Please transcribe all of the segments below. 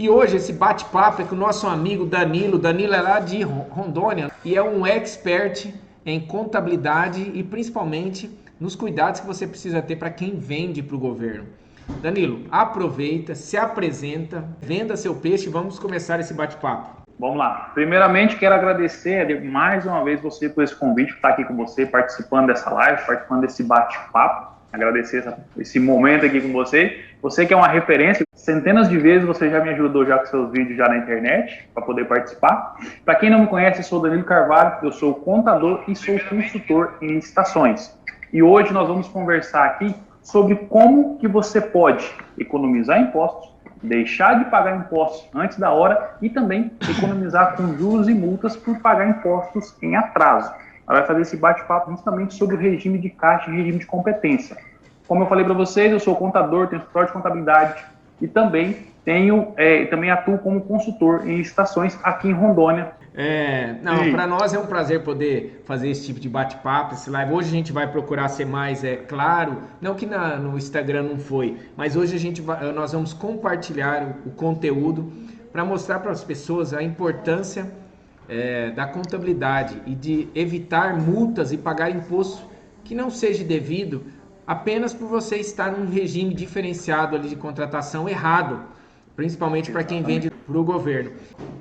E hoje esse bate-papo é com o nosso amigo Danilo. Danilo é lá de Rondônia e é um expert em contabilidade e principalmente nos cuidados que você precisa ter para quem vende para o governo. Danilo, aproveita, se apresenta, venda seu peixe e vamos começar esse bate-papo. Vamos lá. Primeiramente, quero agradecer mais uma vez você por esse convite, por estar aqui com você, participando dessa live, participando desse bate-papo. Agradecer esse momento aqui com você. Você que é uma referência, centenas de vezes você já me ajudou já com seus vídeos já na internet, para poder participar. Para quem não me conhece, eu sou Danilo Carvalho, eu sou contador e sou consultor em licitações. E hoje nós vamos conversar aqui sobre como que você pode economizar impostos, deixar de pagar impostos antes da hora e também economizar com juros e multas por pagar impostos em atraso. Ela vai fazer esse bate-papo justamente sobre o regime de caixa e regime de competência. Como eu falei para vocês, eu sou contador, tenho escritório de contabilidade e também também atuo como consultor em licitações aqui em Rondônia. Para nós é um prazer poder fazer esse tipo de bate-papo, esse live. Hoje a gente vai procurar ser mais claro, não que no Instagram não foi, mas hoje nós vamos compartilhar o conteúdo para mostrar para as pessoas a importância da contabilidade e de evitar multas e pagar imposto que não seja devido apenas por você estar num regime diferenciado ali de contratação errado, principalmente para quem vende para o governo.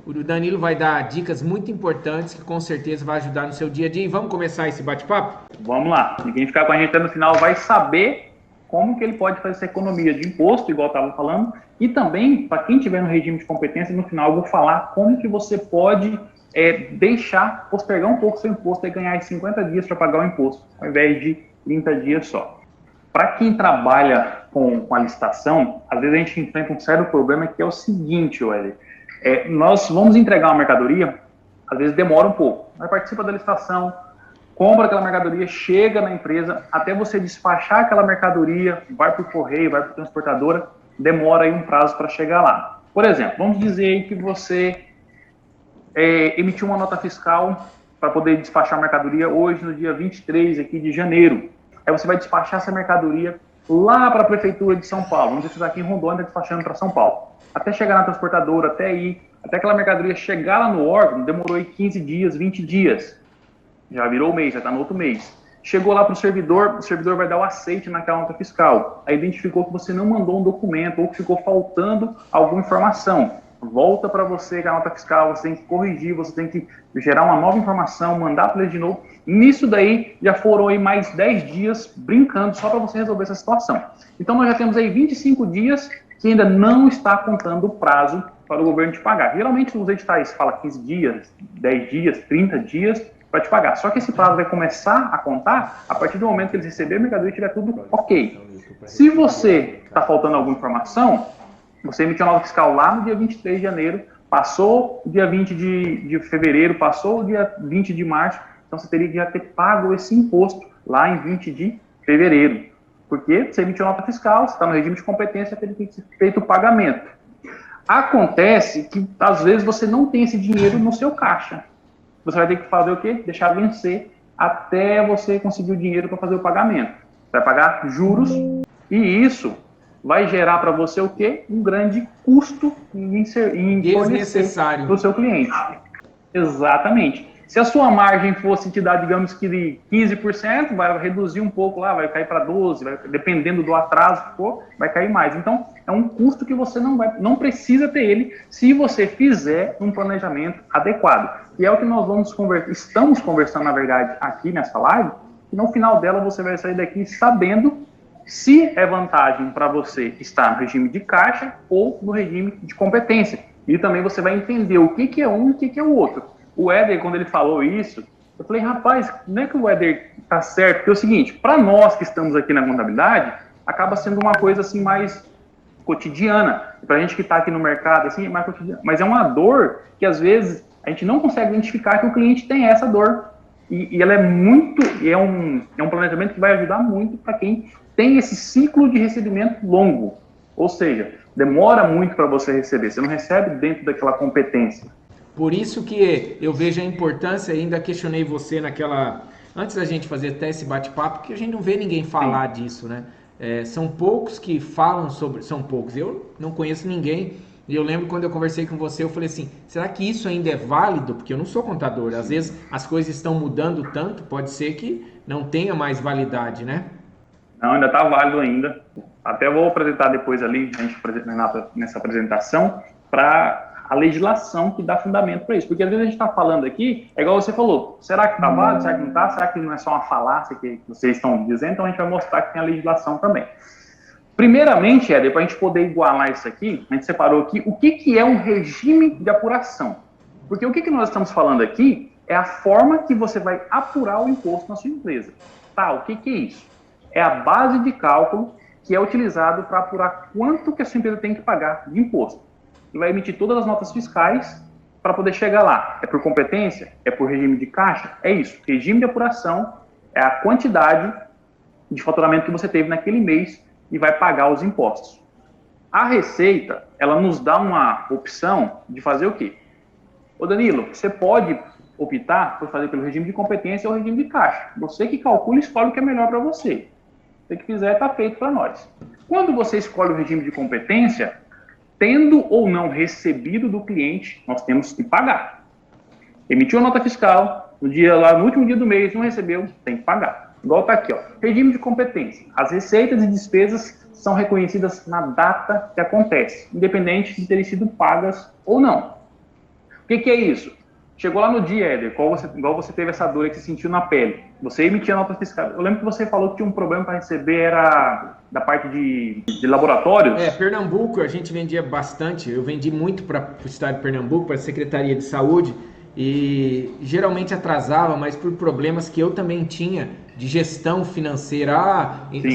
O Danilo vai dar dicas muito importantes que com certeza vai ajudar no seu dia a dia. E vamos começar esse bate-papo? Vamos lá. E quem ficar com a gente até no final vai saber como que ele pode fazer essa economia de imposto, igual eu estava falando. E também, para quem tiver no regime de competência, no final eu vou falar como que você pode postergar um pouco seu imposto e ganhar 50 dias para pagar o imposto, ao invés de 30 dias só. Para quem trabalha com a licitação, às vezes a gente enfrenta um sério problema que é o seguinte, Wesley. Nós vamos entregar uma mercadoria, às vezes demora um pouco. Nós participa da licitação, compra aquela mercadoria, chega na empresa, até você despachar aquela mercadoria, vai para o correio, vai para a transportadora, demora aí um prazo para chegar lá. Por exemplo, vamos dizer aí que você emitiu uma nota fiscal para poder despachar a mercadoria hoje, no dia 23 aqui de janeiro. Aí você vai despachar essa mercadoria lá para a Prefeitura de São Paulo. Vamos dizer que você está aqui em Rondônia, despachando para São Paulo. Até chegar na transportadora, até aquela mercadoria chegar lá no órgão, demorou aí 15 dias, 20 dias. Já virou o mês, já está no outro mês. Chegou lá para o servidor vai dar o aceite naquela nota fiscal. Aí identificou que você não mandou um documento ou que ficou faltando alguma informação. Volta para você com a nota fiscal, você tem que corrigir, você tem que gerar uma nova informação, mandar para ele de novo. Nisso daí, já foram aí mais 10 dias brincando só para você resolver essa situação. Então, nós já temos aí 25 dias que ainda não está contando o prazo para o governo te pagar. Geralmente, os editais falam 15 dias, 10 dias, 30 dias para te pagar. Só que esse prazo vai começar a contar a partir do momento que eles receberem a mercadoria e tiver tudo ok. Se você está faltando alguma informação, você emitiu a nota fiscal lá no dia 23 de janeiro, passou o dia 20 de fevereiro, passou o dia 20 de março, então você teria que já ter pago esse imposto lá em 20 de fevereiro. Porque você emitiu a nota fiscal, você está no regime de competência, teria que ser feito o pagamento. Acontece que, às vezes, você não tem esse dinheiro no seu caixa. Você vai ter que fazer o quê? Deixar vencer até você conseguir o dinheiro para fazer o pagamento. Você vai pagar juros e isso vai gerar para você o quê? Um grande custo em fornecer para o seu cliente. Exatamente. Se a sua margem fosse te dar, digamos que de 15%, vai reduzir um pouco lá, vai cair para 12%, dependendo do atraso que for, vai cair mais. Então, é um custo que você não precisa ter ele se você fizer um planejamento adequado. E é o que nós estamos conversando, na verdade, aqui nessa live, e no final dela você vai sair daqui sabendo se é vantagem para você estar no regime de caixa ou no regime de competência. E também você vai entender o que é um e o que é o outro. O Éder, quando ele falou isso, eu falei, rapaz, não é que o Éder está certo? Porque é o seguinte, para nós que estamos aqui na contabilidade, acaba sendo uma coisa assim mais cotidiana. Para a gente que está aqui no mercado, assim, é mais cotidiana. Mas é uma dor que, às vezes, a gente não consegue identificar que o cliente tem essa dor. E ela é um planejamento que vai ajudar muito para quem tem esse ciclo de recebimento longo. Ou seja, demora muito para você receber. Você não recebe dentro daquela competência. Por isso que eu vejo a importância, ainda questionei você antes da gente fazer até esse bate-papo, que a gente não vê ninguém falar disso, né? São poucos que falam sobre... São poucos. Eu não conheço ninguém E eu lembro quando eu conversei com você, eu falei assim, será que isso ainda é válido? Porque eu não sou contador. Às vezes as coisas estão mudando tanto, pode ser que não tenha mais validade, né? Não, ainda está válido ainda. Até vou apresentar depois ali, a gente nessa apresentação, para a legislação que dá fundamento para isso. Porque às vezes a gente está falando aqui, é igual você falou, será que está válido, será que não está? Será que não é só uma falácia que vocês estão dizendo? Então a gente vai mostrar que tem a legislação também. Primeiramente, Éder, para a gente poder igualar isso aqui, a gente separou aqui o que é um regime de apuração. Porque o que nós estamos falando aqui é a forma que você vai apurar o imposto na sua empresa. Tá, o que é isso? É a base de cálculo que é utilizado para apurar quanto que a sua empresa tem que pagar de imposto. E vai emitir todas as notas fiscais para poder chegar lá. É por competência? É por regime de caixa? É isso. Regime de apuração é a quantidade de faturamento que você teve naquele mês e vai pagar os impostos. A Receita, ela nos dá uma opção de fazer o quê? Ô Danilo, você pode optar por fazer pelo regime de competência ou regime de caixa. Você que calcula e escolhe o que é melhor para você. Se que fizer, está feito para nós. Quando você escolhe o regime de competência, tendo ou não recebido do cliente, nós temos que pagar. Emitiu a nota fiscal, no último dia do mês, não recebeu, tem que pagar. Igual está aqui, ó. Regime de competência. As receitas e despesas são reconhecidas na data que acontece, independente de terem sido pagas ou não. O que é isso? Chegou lá no dia, Éder, igual você teve essa dor que você sentiu na pele. Você emitia a nota fiscal. Eu lembro que você falou que tinha um problema para receber, era da parte de laboratórios. Pernambuco a gente vendia bastante. Eu vendi muito para o estado de Pernambuco, para a Secretaria de Saúde. E geralmente atrasava, mas por problemas que eu também tinha de gestão financeira.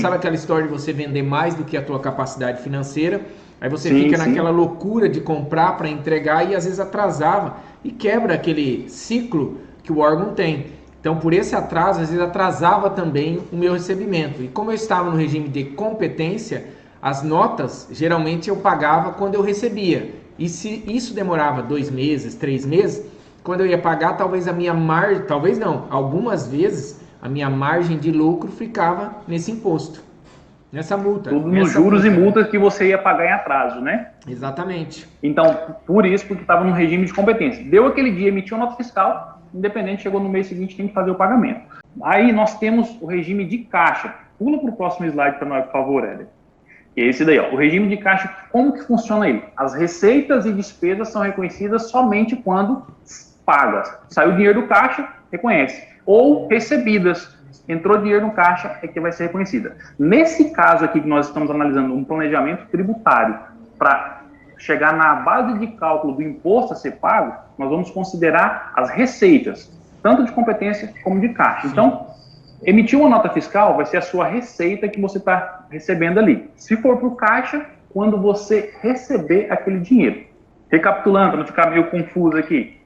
Sabe aquela história de você vender mais do que a tua capacidade financeira? Aí você fica naquela loucura de comprar para entregar e às vezes atrasava e quebra aquele ciclo que o órgão tem. Então, por esse atraso, às vezes atrasava também o meu recebimento. E como eu estava no regime de competência, as notas geralmente eu pagava quando eu recebia. E se isso demorava 2 meses, 3 meses, quando eu ia pagar, talvez a minha margem, talvez não, algumas vezes a minha margem de lucro ficava nesse imposto, nessa multa. Tudo nos juros e multas que você ia pagar em atraso, né? Exatamente. Então, por isso, porque estava no regime de competência. Deu aquele dia, emitiu a nota fiscal, independente, chegou no mês seguinte, tem que fazer o pagamento. Aí nós temos o regime de caixa. Pula para o próximo slide para nós, por favor, Éder. Esse daí, ó, o regime de caixa, como que funciona ele? As receitas e despesas são reconhecidas somente quando pagas. Saiu dinheiro do caixa, reconhece. Ou recebidas. Entrou dinheiro no caixa, é que vai ser reconhecida. Nesse caso aqui que nós estamos analisando um planejamento tributário para chegar na base de cálculo do imposto a ser pago, nós vamos considerar as receitas, tanto de competência como de caixa. Então, emitiu uma nota fiscal, vai ser a sua receita que você está recebendo ali. Se for para o caixa, quando você receber aquele dinheiro. Recapitulando, para não ficar meio confuso aqui.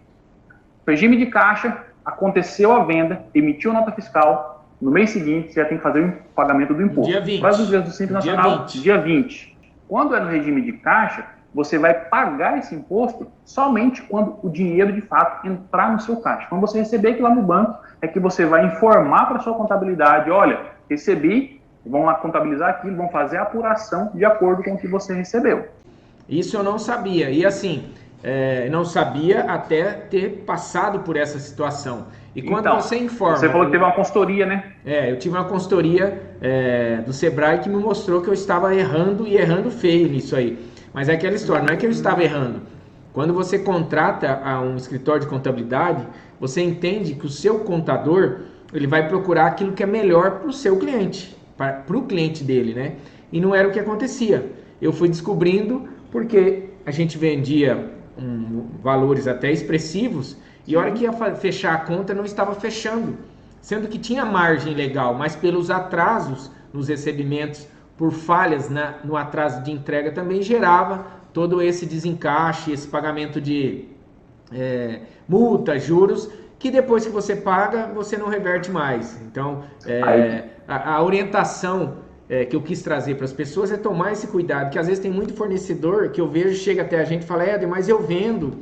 Regime de caixa, aconteceu a venda, emitiu a nota fiscal, no mês seguinte você já tem que fazer o pagamento do imposto. Dia 20. Para os do Simples Nacional, dia 20. Quando é no regime de caixa, você vai pagar esse imposto somente quando o dinheiro de fato entrar no seu caixa. Quando você receber aquilo lá no banco, é que você vai informar para a sua contabilidade, olha, recebi, vão lá contabilizar aquilo, vão fazer a apuração de acordo com o que você recebeu. Isso eu não sabia. E assim, não sabia até ter passado por essa situação. E quando então, você informa... Você falou que teve uma consultoria, né? Eu tive uma consultoria do Sebrae que me mostrou que eu estava errando e errando feio nisso aí. Mas é aquela história, não é que eu estava errando. Quando você contrata a um escritório de contabilidade, você entende que o seu contador ele vai procurar aquilo que é melhor para o seu cliente, para o cliente dele, né? E não era o que acontecia. Eu fui descobrindo porque a gente vendia valores até expressivos e a hora que ia fechar a conta não estava fechando, sendo que tinha margem legal, mas pelos atrasos nos recebimentos, por falhas no atraso de entrega, também gerava todo esse desencaixe, esse pagamento de multas, juros, que depois que você paga, você não reverte mais. Então, a orientação que eu quis trazer para as pessoas é tomar esse cuidado, que às vezes tem muito fornecedor que eu vejo, chega até a gente e fala, Éder, mas eu vendo,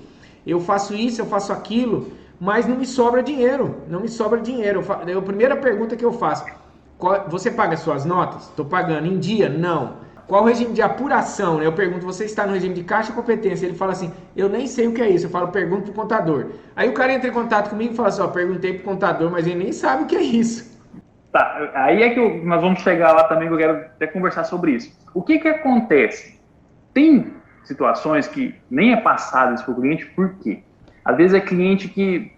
eu faço isso, eu faço aquilo, mas não me sobra dinheiro, A primeira pergunta que eu faço, você paga suas notas? Estou pagando em dia? Não. qual o regime de apuração, né? Eu pergunto, você está no regime de caixa ou competência? Ele fala assim, eu nem sei o que é isso. Eu falo, pergunto pro contador. Aí o cara entra em contato comigo e fala assim, ó, perguntei pro contador, mas ele nem sabe o que é isso. Tá, aí é que nós vamos chegar lá também, que eu quero até conversar sobre isso. O que que acontece? Tem situações que nem é passado isso para o cliente, por quê? Às vezes é cliente que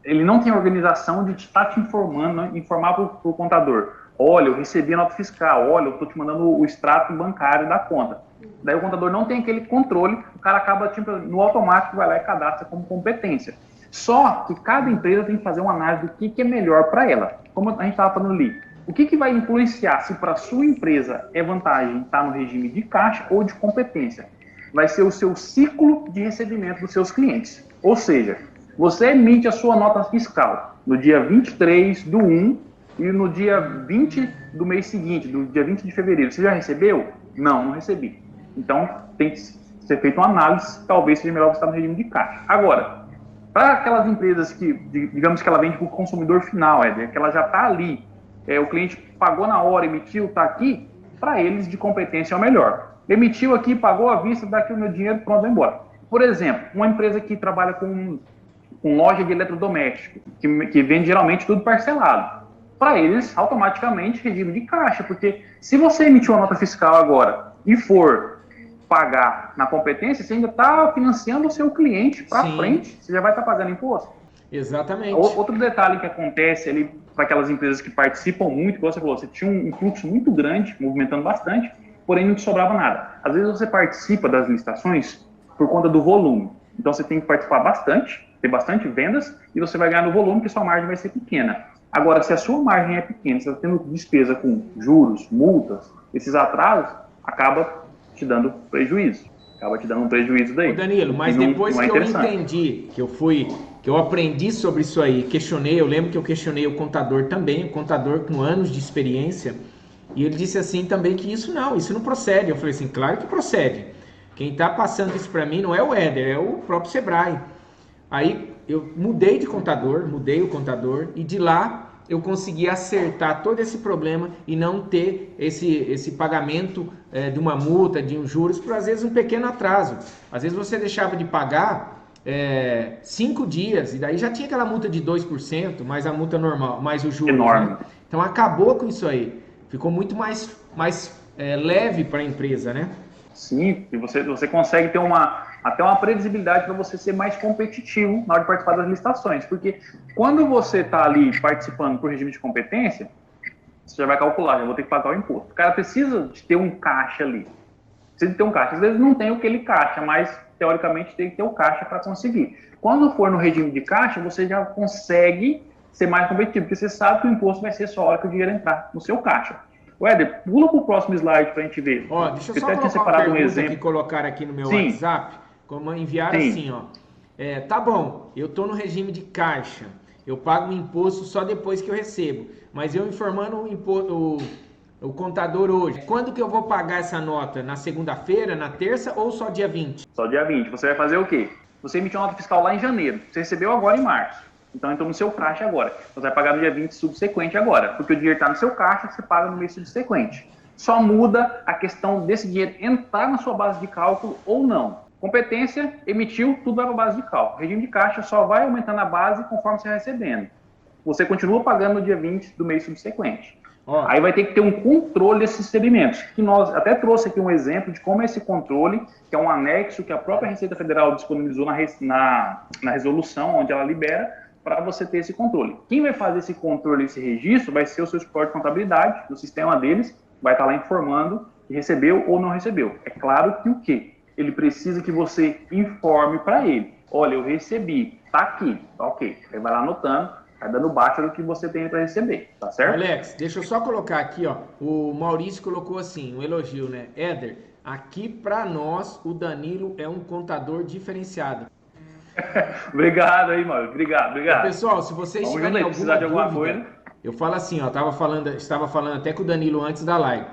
ele não tem organização de estar te informando, né? Informar para o contador. Olha, eu recebi a nota fiscal, olha, eu estou te mandando o extrato bancário da conta. Daí o contador não tem aquele controle, o cara acaba tipo, no automático, vai lá e cadastra como competência. Só que cada empresa tem que fazer uma análise do que é melhor para ela. Como a gente estava falando ali, o que vai influenciar se para a sua empresa é vantagem estar no regime de caixa ou de competência? Vai ser o seu ciclo de recebimento dos seus clientes. Ou seja, você emite a sua nota fiscal no dia 23/1 e no dia 20 do mês seguinte, do dia 20 de fevereiro. Você já recebeu? Não recebi. Então, tem que ser feita uma análise, talvez seja melhor você estar no regime de caixa. Agora, para aquelas empresas que, digamos que ela vende para o consumidor final, que ela já está ali, o cliente pagou na hora, emitiu, está aqui, para eles de competência é o melhor. Emitiu aqui, pagou à vista, dá aqui o meu dinheiro, pronto, vai embora. Por exemplo, uma empresa que trabalha com loja de eletrodoméstico, que vende geralmente tudo parcelado. Para eles, automaticamente, regime de caixa, porque se você emitiu uma nota fiscal agora e for pagar na competência, você ainda está financiando o seu cliente para frente, você já vai estar pagando imposto. Exatamente. Outro detalhe que acontece ali para aquelas empresas que participam muito, como você falou, você tinha um fluxo muito grande, movimentando bastante, porém não te sobrava nada. Às vezes você participa das licitações por conta do volume. Então você tem que participar bastante, ter bastante vendas, e você vai ganhar no volume, que sua margem vai ser pequena. Agora, se a sua margem é pequena, você está tendo despesa com juros, multas, esses atrasos, acaba te dando prejuízo. Acaba te dando um prejuízo daí. Ô Danilo, mas depois que eu entendi, que eu aprendi sobre isso aí, questionei, eu lembro que eu questionei o contador também, o contador com anos de experiência, e ele disse assim também que isso não procede. Eu falei assim, claro que procede. Quem está passando isso para mim não é o Éder, é o próprio Sebrae. Aí eu mudei o contador, e de lá eu consegui acertar todo esse problema e não ter esse pagamento de uma multa, de um juros, por às vezes um pequeno atraso. Às vezes você deixava de pagar 5 dias, e daí já tinha aquela multa de 2%, mais a multa normal, mais o juros. Enorme. Né? Então acabou com isso aí. Ficou muito mais leve para a empresa, né? Sim, e você consegue ter até uma previsibilidade para você ser mais competitivo na hora de participar das licitações. Porque quando você está ali participando por regime de competência, você já vai calcular, já vou ter que pagar o imposto. O cara precisa de ter um caixa ali. Precisa de ter um caixa. Às vezes não tem aquele caixa, mas teoricamente tem que ter o caixa para conseguir. Quando for no regime de caixa, você já consegue ser mais competitivo, porque você sabe que o imposto vai ser só a hora que o dinheiro entrar no seu caixa. Éder, pula para o próximo slide para a gente ver. Ó, deixa eu só colocar uma pergunta que colocaram aqui no meu WhatsApp, como enviaram assim, ó. Tá bom, eu estou no regime de caixa, eu pago o imposto só depois que eu recebo, mas eu informando o contador hoje, quando que eu vou pagar essa nota? Na segunda-feira, na terça ou só dia 20? Só dia 20. Você vai fazer o quê? Você emitiu uma nota fiscal lá em janeiro, você recebeu agora em março. Então entrou no seu caixa agora. Você vai pagar no dia 20 subsequente agora, porque o dinheiro está no seu caixa, você paga no mês subsequente. Só muda a questão desse dinheiro entrar na sua base de cálculo ou não. Competência, emitiu, tudo vai para a base de cálculo. Regime de caixa só vai aumentando a base conforme você vai recebendo. Você continua pagando no dia 20 do mês subsequente. Aí vai ter que ter um controle desses recebimentos, que nós até trouxe aqui um exemplo de como é esse controle, que é um anexo que a própria Receita Federal disponibilizou na resolução, onde ela libera, para você ter esse controle. Quem vai fazer esse controle, esse registro, vai ser o seu suporte de contabilidade, do sistema deles, vai estar lá informando que recebeu ou não recebeu. É claro que o quê? Ele precisa que você informe para ele. Olha, eu recebi, tá aqui, tá ok. Ele vai lá anotando, vai dando baixa do que você tem para receber, tá certo? Alex, deixa eu só colocar aqui, ó. O Maurício colocou assim, um elogio, né? Éder, aqui para nós, o Danilo é um contador diferenciado. Obrigado aí, Mauro. Obrigado. Pessoal, se vocês tiverem alguma dúvida, eu falo assim, ó, estava falando até com o Danilo antes da live.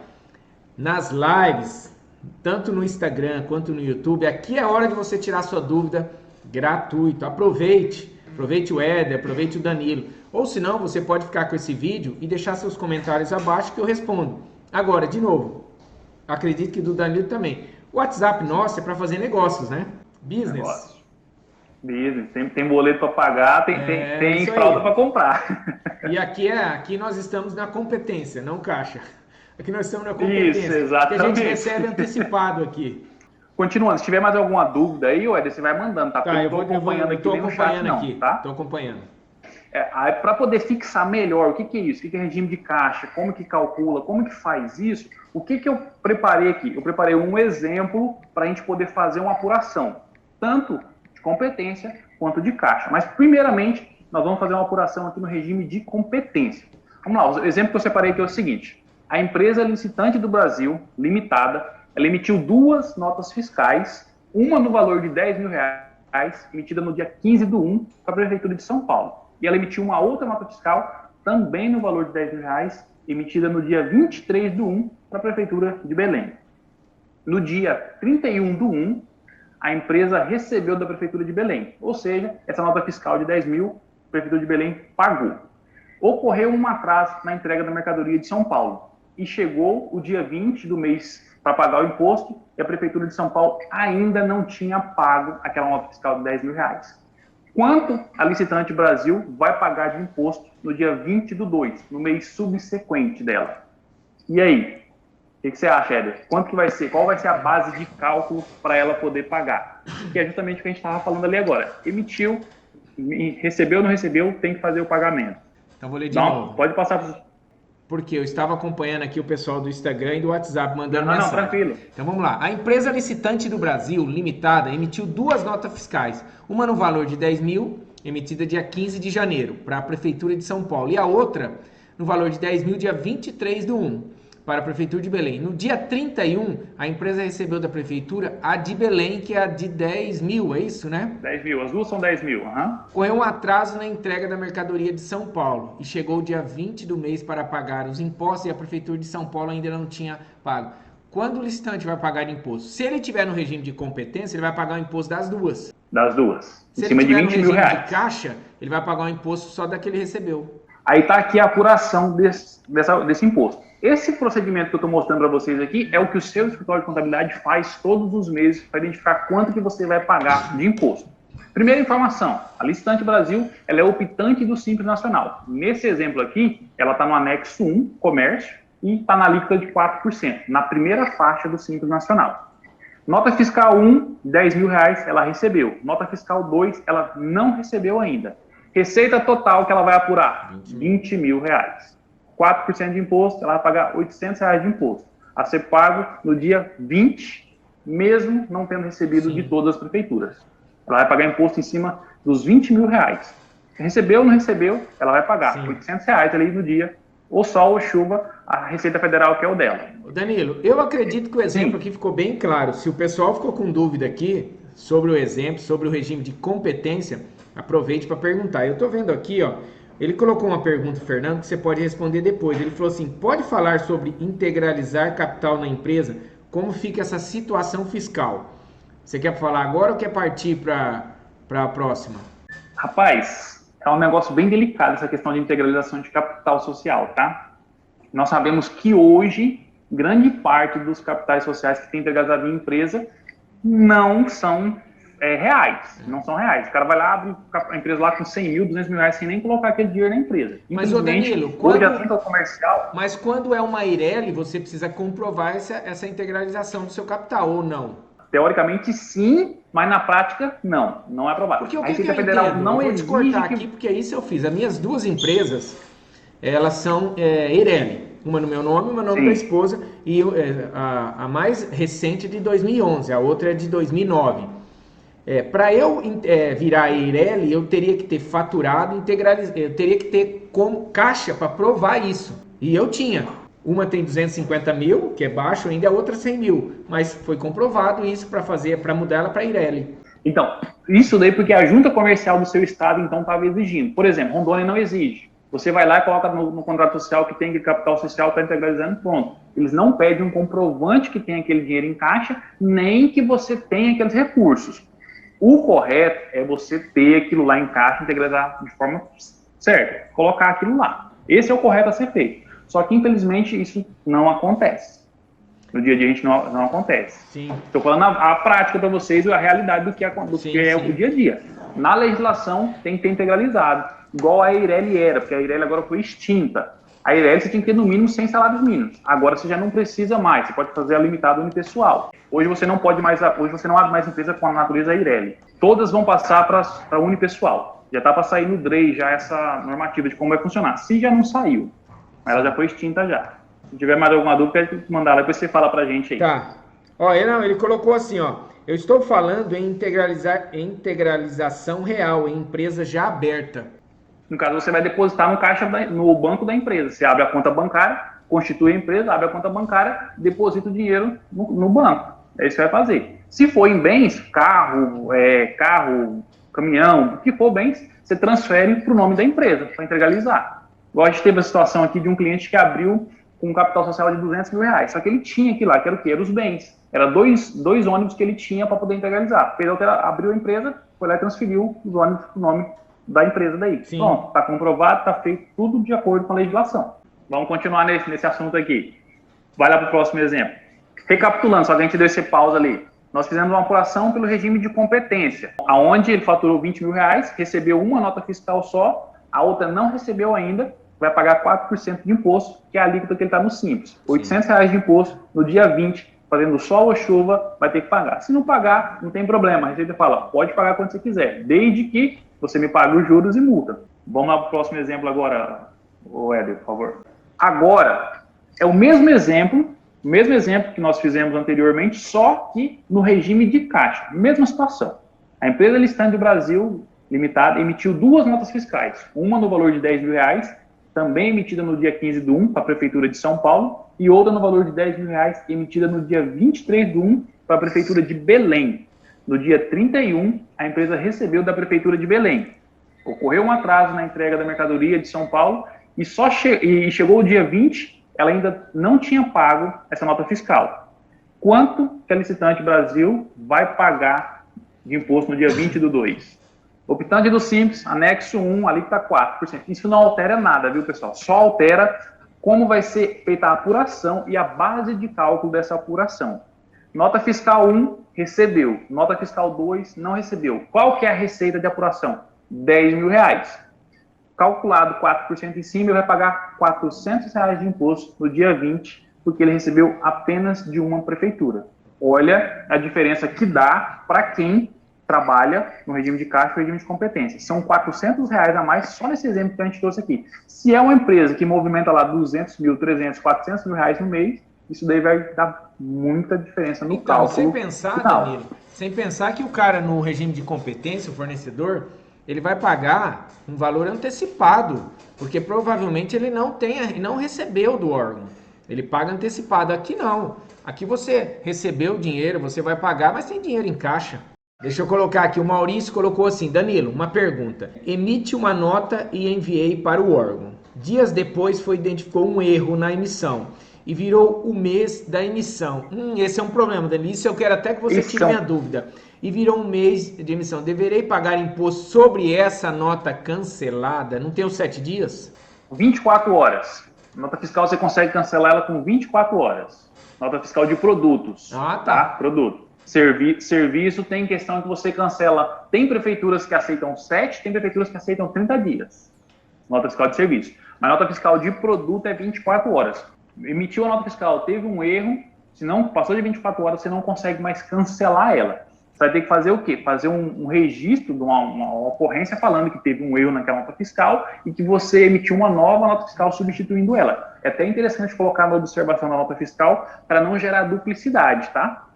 Nas lives, tanto no Instagram quanto no YouTube, aqui é a hora de você tirar sua dúvida gratuito. Aproveite o Éder, aproveite o Danilo. Ou se não, você pode ficar com esse vídeo e deixar seus comentários abaixo que eu respondo. Agora, de novo, Acredito que do Danilo também. O WhatsApp nosso é para fazer negócios, né? Business. Negócio. Business. Tem boleto para pagar, tem fralda para comprar. E aqui nós estamos na competência, não caixa. Aqui nós estamos na competência. Isso, exatamente. Que a gente recebe antecipado aqui. Continuando, se tiver mais alguma dúvida aí, Éder, você vai mandando, tá? Tá, eu estou acompanhando aqui, tá? Estou acompanhando. Para poder fixar melhor o que é isso, o que é regime de caixa, como que calcula, como que faz isso, o que eu preparei aqui? Eu preparei um exemplo para a gente poder fazer uma apuração, tanto de competência quanto de caixa. Mas, primeiramente, nós vamos fazer uma apuração aqui no regime de competência. Vamos lá, o exemplo que eu separei aqui é o seguinte. A empresa licitante do Brasil, limitada, ela emitiu 2 notas fiscais, uma no valor de R$10 mil, emitida no dia 15/1 para a Prefeitura de São Paulo. E ela emitiu uma outra nota fiscal, também no valor de R$10 mil, emitida no dia 23/1 para a Prefeitura de Belém. No dia 31/1, a empresa recebeu da Prefeitura de Belém, ou seja, essa nota fiscal de 10 mil, a Prefeitura de Belém pagou. Ocorreu um atraso na entrega da mercadoria de São Paulo e chegou o dia 20 do mês para pagar o imposto e a Prefeitura de São Paulo ainda não tinha pago aquela nota fiscal de R$10 mil. Quanto a licitante Brasil vai pagar de imposto no dia 20/2, no mês subsequente dela? E aí? O que você acha, Éder? Quanto que vai ser? Qual vai ser a base de cálculo para ela poder pagar? Que é justamente o que a gente estava falando ali agora. Emitiu, recebeu ou não recebeu, tem que fazer o pagamento. Então vou ler de novo. Pode passar para... Porque eu estava acompanhando aqui o pessoal do Instagram e do WhatsApp mandando mensagem. Não, tranquilo. Então vamos lá. A empresa licitante do Brasil, limitada, emitiu 2 notas fiscais. Uma no valor de 10 mil, emitida dia 15 de janeiro, para a Prefeitura de São Paulo. E a outra no valor de 10 mil, dia 23/1, para a Prefeitura de Belém. No dia 31, a empresa recebeu da Prefeitura a de Belém, que é a de 10 mil, é isso, né? 10 mil, as duas são 10 mil. Ocorreu um atraso na entrega da mercadoria de São Paulo e chegou o dia 20 do mês para pagar os impostos e a Prefeitura de São Paulo ainda não tinha pago. Quando o licitante vai pagar imposto? Se ele tiver no regime de competência, ele vai pagar o imposto das duas. Das duas. Se ele tiver no regime de caixa, ele vai pagar o imposto só da que ele recebeu. Aí está aqui a apuração desse imposto. Esse procedimento que eu estou mostrando para vocês aqui é o que o seu escritório de contabilidade faz todos os meses para identificar quanto que você vai pagar de imposto. Primeira informação, a Licitante Brasil, ela é optante do Simples Nacional. Nesse exemplo aqui, ela está no anexo 1, comércio, e está na alíquota de 4%, na primeira faixa do Simples Nacional. Nota fiscal 1, R$10 mil, ela recebeu. Nota fiscal 2, ela não recebeu ainda. Receita total que ela vai apurar, R$20 mil. 4% de imposto, ela vai pagar R$800 de imposto. A ser pago no dia 20, mesmo não tendo recebido de todas as prefeituras. Ela vai pagar imposto em cima dos R$20 mil. Recebeu ou não recebeu, ela vai pagar R$800 ali no dia, ou sol ou chuva, a Receita Federal que é o dela. Danilo, eu acredito que o exemplo aqui ficou bem claro. Se o pessoal ficou com dúvida aqui sobre o exemplo, sobre o regime de competência, aproveite para perguntar. Eu estou vendo aqui, ó, ele colocou uma pergunta, Fernando, que você pode responder depois. Ele falou assim, pode falar sobre integralizar capital na empresa? Como fica essa situação fiscal? Você quer falar agora ou quer partir para a próxima? Rapaz, é um negócio bem delicado essa questão de integralização de capital social, tá? Nós sabemos que hoje, grande parte dos capitais sociais que tem integralizado em empresa não são reais, não são reais. O cara vai lá, abre a empresa lá com 100 mil, 200 mil reais, sem nem colocar aquele dinheiro na empresa. Mas, ô Danilo, hoje a trinca comercial... Mas quando é uma Eireli, você precisa comprovar essa integralização do seu capital, ou não? Teoricamente, sim, mas na prática, não. Não é aprovado. Porque o que a Federal não exige... Vou te cortar aqui, porque isso eu fiz. As minhas 2 empresas, elas são Eireli. Uma no meu nome, uma no nome da esposa, e a mais recente é de 2011, a outra é de 2009. Para eu virar Eireli, eu teria que ter faturado, eu teria que ter como caixa para provar isso. E eu tinha. Uma tem 250 mil, que é baixo ainda, a outra 100 mil. Mas foi comprovado isso para mudar ela para Eireli. Então, isso daí porque a junta comercial do seu estado, então, estava exigindo. Por exemplo, Rondônia não exige. Você vai lá e coloca no contrato social que tem aquele capital social, está integralizando, pronto. Eles não pedem um comprovante que tem aquele dinheiro em caixa, nem que você tenha aqueles recursos. O correto é você ter aquilo lá em caixa, integralizar de forma certa, colocar aquilo lá. Esse é o correto a ser feito. Só que, infelizmente, isso não acontece. No dia a dia a gente não acontece. Estou falando a prática para vocês, a realidade do que é o dia a dia. Na legislação tem que ter integralizado, igual a Eireli era, porque a Eireli agora foi extinta. A Eireli você tinha que ter no mínimo 100 salários mínimos. Agora você já não precisa mais, você pode fazer a limitada unipessoal. Hoje você não abre mais empresa com a natureza Eireli. Todas vão passar para a unipessoal. Já está para sair no DREI já essa normativa de como vai funcionar. Se já não saiu, ela já foi extinta já. Se tiver mais alguma dúvida, pode mandar lá, depois você fala pra gente aí. Tá. Ó, ele colocou assim, ó. Eu estou falando em integralização real, em empresa já aberta. No caso, você vai depositar no banco da empresa. Você abre a conta bancária, constitui a empresa, abre a conta bancária, deposita o dinheiro no banco. É isso que você vai fazer. Se for em bens, carro, caminhão, o que for bens, você transfere para o nome da empresa, para integralizar. Igual a gente teve a situação aqui de um cliente que abriu com um capital social de R$200 mil. Só que ele tinha aqui lá, que era o quê? Era os bens. Era dois ônibus que ele tinha para poder integralizar. Abriu a empresa, foi lá e transferiu os ônibus para o nome da empresa daí. Sim. Pronto, está comprovado, está feito tudo de acordo com a legislação. Vamos continuar nesse assunto aqui. Vai lá para o próximo exemplo. Recapitulando, só que a gente deu esse pausa ali. Nós fizemos uma apuração pelo regime de competência, onde ele faturou R$20 mil, recebeu uma nota fiscal só, a outra não recebeu ainda, vai pagar 4% de imposto, que é a alíquota que ele está no Simples. R$800 de imposto, no dia 20, fazendo sol ou chuva, vai ter que pagar. Se não pagar, não tem problema. A Receita fala, pode pagar quando você quiser, desde que você me pague os juros e multa. Vamos lá para o próximo exemplo agora, Éder, por favor. Agora, é o mesmo exemplo que nós fizemos anteriormente, só que no regime de caixa. Mesma situação. A empresa Listante do Brasil Limitada emitiu duas notas fiscais. Uma no valor de R$10 mil, também emitida no dia 15/1 para a Prefeitura de São Paulo, e outra no valor de R$10 mil, emitida no dia 23/1 para a Prefeitura de Belém. No dia 31, a empresa recebeu da Prefeitura de Belém. Ocorreu um atraso na entrega da mercadoria de São Paulo e chegou o dia 20, ela ainda não tinha pago essa nota fiscal. Quanto que a Licitante Brasil vai pagar de imposto no dia 20/2? Optante do Simples, anexo 1, alíquota 4%. Isso não altera nada, viu, pessoal? Só altera como vai ser feita a apuração e a base de cálculo dessa apuração. Nota fiscal 1, recebeu. Nota fiscal 2, não recebeu. Qual que é a receita de apuração? R$10 mil. Calculado 4% em cima, ele vai pagar R$400 de imposto no dia 20, porque ele recebeu apenas de uma prefeitura. Olha a diferença que dá para quem trabalha no regime de caixa e regime de competência. São R$400 a mais só nesse exemplo que a gente trouxe aqui. Se é uma empresa que movimenta lá 200 mil, 300, 400 mil reais no mês, isso daí vai dar muita diferença no cálculo. Sem pensar, Danilo, sem pensar que o cara no regime de competência, o fornecedor, ele vai pagar um valor antecipado, porque provavelmente ele não recebeu do órgão. Ele paga antecipado. Aqui não. Aqui você recebeu o dinheiro, você vai pagar, mas tem dinheiro em caixa. Deixa eu colocar aqui, o Maurício colocou assim, Danilo, uma pergunta. Emite uma nota e enviei para o órgão. Dias depois identificou um erro na emissão e virou o mês da emissão. Esse é um problema, Danilo. Isso eu quero até que você tire minha dúvida. E virou um mês de emissão. Deverei pagar imposto sobre essa nota cancelada? Não tem os 7 dias? 24 horas. Nota fiscal você consegue cancelar ela com 24 horas. Nota fiscal de produtos. Tá. Produto. Serviço tem questão que você cancela. Tem prefeituras que aceitam 7, tem prefeituras que aceitam 30 dias. Nota fiscal de serviço. Mas nota fiscal de produto é 24 horas. Emitiu a nota fiscal, teve um erro, se não passou de 24 horas, você não consegue mais cancelar ela. Você vai ter que fazer o quê? Fazer um registro de uma ocorrência falando que teve um erro naquela nota fiscal e que você emitiu uma nova nota fiscal substituindo ela. É até interessante colocar na observação da nota fiscal para não gerar duplicidade, tá?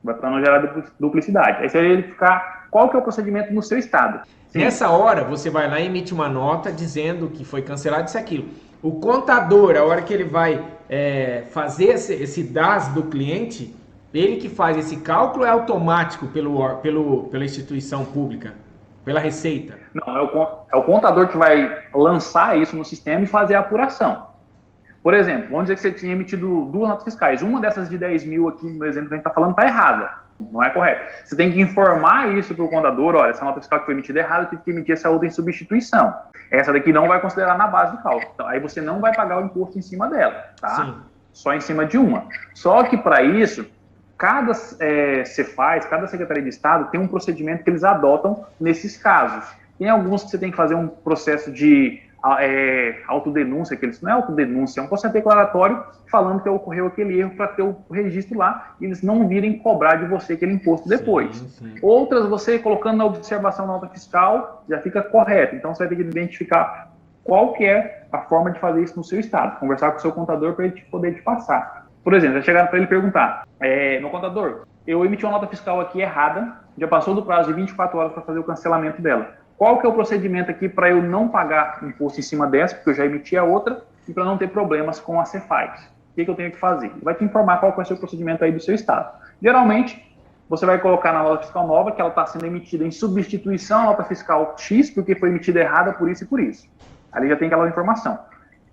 Para não gerar duplicidade. Aí você vai verificar qual que é o procedimento no seu estado. Sim. Nessa hora, você vai lá e emite uma nota dizendo que foi cancelado isso e aquilo. O contador, a hora que ele vai fazer esse DAS do cliente, ele que faz esse cálculo é automático pela instituição pública, pela Receita? Não, é o contador que vai lançar isso no sistema e fazer a apuração. Por exemplo, vamos dizer que você tinha emitido 2 notas fiscais. Uma dessas de 10 mil aqui, no exemplo que a gente está falando, está errada. Não é correto. Você tem que informar isso para o contador. Olha, essa nota fiscal que foi emitida errada, eu tive que emitir essa outra em substituição. Essa daqui não vai considerar na base do cálculo. Então, aí você não vai pagar o imposto em cima dela, tá? Sim. só em cima de uma. Só que para isso, cada Cefaz, cada Secretaria de Estado tem um procedimento que eles adotam nesses casos. Tem alguns que você tem que fazer um processo de autodenúncia, que eles não é autodenúncia, é um processo declaratório falando que ocorreu aquele erro para ter o registro lá e eles não virem cobrar de você aquele imposto depois. Sim. Outras, você colocando na observação da nota fiscal, já fica correto. Então, você vai ter que identificar qual que é a forma de fazer isso no seu estado. Conversar com o seu contador para ele poder te passar. Por exemplo, vai chegar para ele perguntar, meu contador, eu emiti uma nota fiscal aqui errada, já passou do prazo de 24 horas para fazer o cancelamento dela. Qual que é o procedimento aqui para eu não pagar imposto em cima dessa, porque eu já emiti a outra, e para não ter problemas com a Cefaz? O que eu tenho que fazer? Vai te informar qual vai ser o procedimento aí do seu estado. Geralmente, você vai colocar na nota fiscal nova que ela está sendo emitida em substituição à nota fiscal X, porque foi emitida errada por isso e por isso. Ali já tem aquela informação.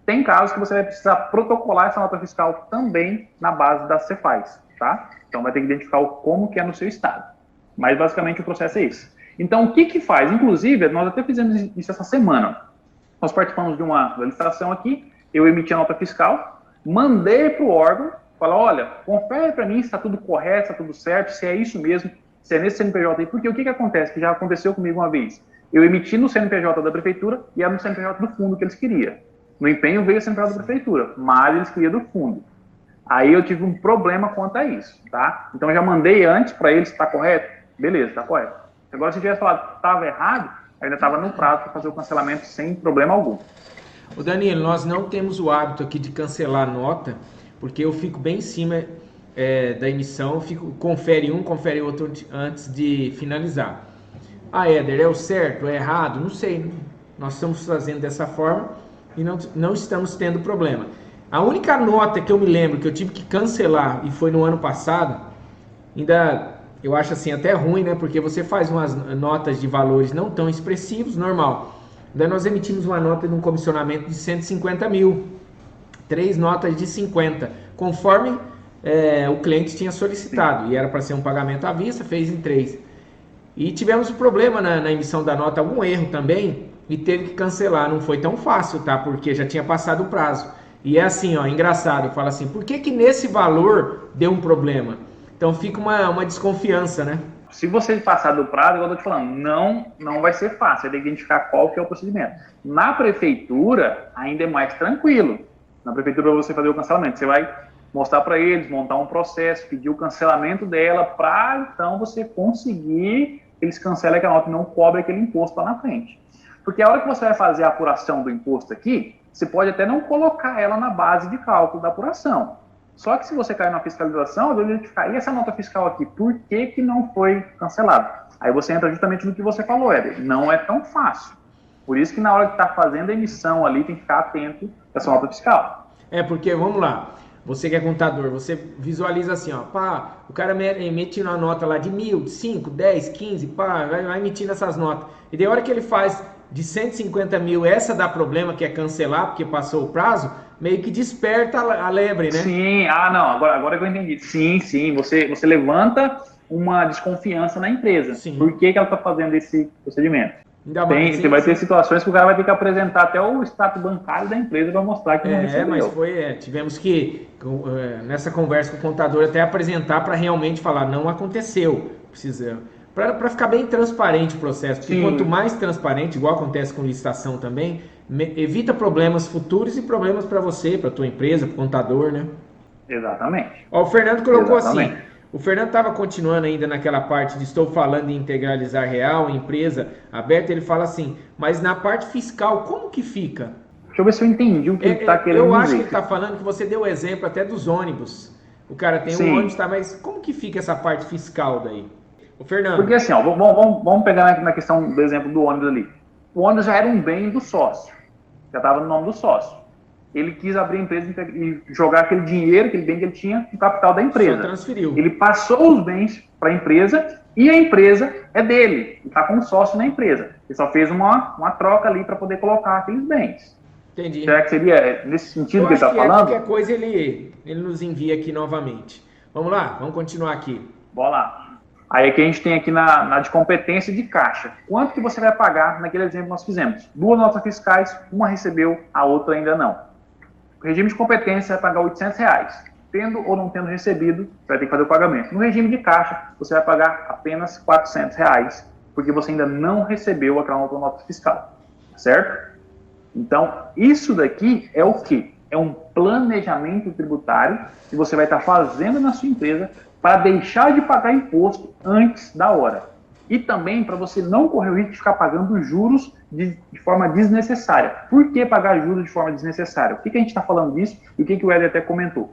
Tem casos que você vai precisar protocolar essa nota fiscal também na base da Cefaz, tá? Então vai ter que identificar como que é no seu estado. Mas basicamente o processo é esse. Então, o que faz? Inclusive, nós até fizemos isso essa semana. Nós participamos de uma licitação aqui, eu emiti a nota fiscal, mandei para o órgão, falei, olha, confere para mim se está tudo correto, se está tudo certo, se é isso mesmo, se é nesse CNPJ aí. Porque o que acontece? Que já aconteceu comigo uma vez. Eu emiti no CNPJ da prefeitura e era no CNPJ do fundo que eles queriam. No empenho veio o CNPJ da prefeitura, mas eles queriam do fundo. Aí eu tive um problema quanto a isso, tá? Então eu já mandei antes para eles, está correto? Beleza, está correto. Agora, se tivesse falado que estava errado, ainda estava no prazo para fazer o cancelamento sem problema algum. Ô Danilo, nós não temos o hábito aqui de cancelar nota, porque eu fico bem em cima da emissão, confere um, confere outro antes de finalizar. Éder, é o certo, é errado? Não sei. Nós estamos fazendo dessa forma e não estamos tendo problema. A única nota que eu me lembro que eu tive que cancelar, e foi no ano passado, ainda... Eu acho assim até ruim, né? Porque você faz umas notas de valores não tão expressivos, normal. Daí nós emitimos uma nota de um comissionamento de 150 mil. 3 notas de 50, conforme o cliente tinha solicitado. E era para ser um pagamento à vista, fez em 3. E tivemos um problema na emissão da nota, algum erro também, e teve que cancelar. Não foi tão fácil, tá? Porque já tinha passado o prazo. E é assim, ó, engraçado. Fala assim, por que nesse valor deu um problema? Então fica uma desconfiança, né? Se você passar do prazo, igual eu estou te falando, não vai ser fácil, vai ter que identificar qual que é o procedimento. Na prefeitura, ainda é mais tranquilo. Na prefeitura, você fazer o cancelamento, você vai mostrar para eles, montar um processo, pedir o cancelamento dela, para então você conseguir que eles cancelem aquela nota e não cobrem aquele imposto lá na frente. Porque a hora que você vai fazer a apuração do imposto aqui, você pode até não colocar ela na base de cálculo da apuração. Só que se você cair na fiscalização, eu vou identificar, e essa nota fiscal aqui, por que não foi cancelada? Aí você entra justamente no que você falou, Éder, não é tão fácil. Por isso que na hora que está fazendo a emissão ali, tem que ficar atento a essa nota fiscal. Porque, vamos lá, você que é contador, você visualiza assim, ó, pá, o cara emite uma nota lá de 1.000, de 5, 10, 15, pá, vai emitindo essas notas. E de hora que ele faz de 150 mil, essa dá problema, que é cancelar, porque passou o prazo, meio que desperta a lebre, né? Sim, não, agora que eu entendi. Sim, você levanta uma desconfiança na empresa. Sim. Por que ela está fazendo esse procedimento? Você vai ter situações que o cara vai ter que apresentar até o extrato bancário da empresa para mostrar que não recebeu. Mas tivemos que, nessa conversa com o contador, até apresentar para realmente falar, não aconteceu, para ficar bem transparente o processo, porque quanto mais transparente, igual acontece com licitação também, evita problemas futuros e problemas para você, para tua empresa, para o contador, né? Exatamente. O Fernando colocou assim, o Fernando estava continuando ainda naquela parte de estou falando em integralizar real, empresa aberta, ele fala assim, mas na parte fiscal, como que fica? Deixa eu ver se eu entendi o que ele está querendo dizer. Eu acho que ele está falando que você deu o exemplo até dos ônibus. O cara tem um ônibus, tá, mas como que fica essa parte fiscal daí? O Fernando. Porque assim, vamos pegar na questão do exemplo do ônibus ali. O ônibus já era um bem do sócio, já estava no nome do sócio. Ele quis abrir a empresa e jogar aquele dinheiro, aquele bem que ele tinha, no capital da empresa. Só transferiu. Ele passou os bens para a empresa e a empresa é dele. Ele está com um sócio na empresa. Ele só fez uma troca ali para poder colocar aqueles bens. Entendi. Será que seria nesse sentido que ele está falando? Qualquer coisa ele nos envia aqui novamente. Vamos lá, vamos continuar aqui. Bora lá. Aí aqui a gente tem aqui na de competência de caixa. Quanto que você vai pagar naquele exemplo que nós fizemos? 2 notas fiscais, uma recebeu, a outra ainda não. regime de competência, você vai pagar R$800. Tendo ou não tendo recebido, você vai ter que fazer o pagamento. No regime de caixa, você vai pagar apenas R$400, porque você ainda não recebeu aquela nota fiscal, certo? Então, isso daqui é o quê? É um planejamento tributário que você vai estar fazendo na sua empresa para deixar de pagar imposto antes da hora. E também para você não correr o risco de ficar pagando juros de forma desnecessária. Por que pagar juros de forma desnecessária? Por que a gente está falando disso e o que o Éder até comentou?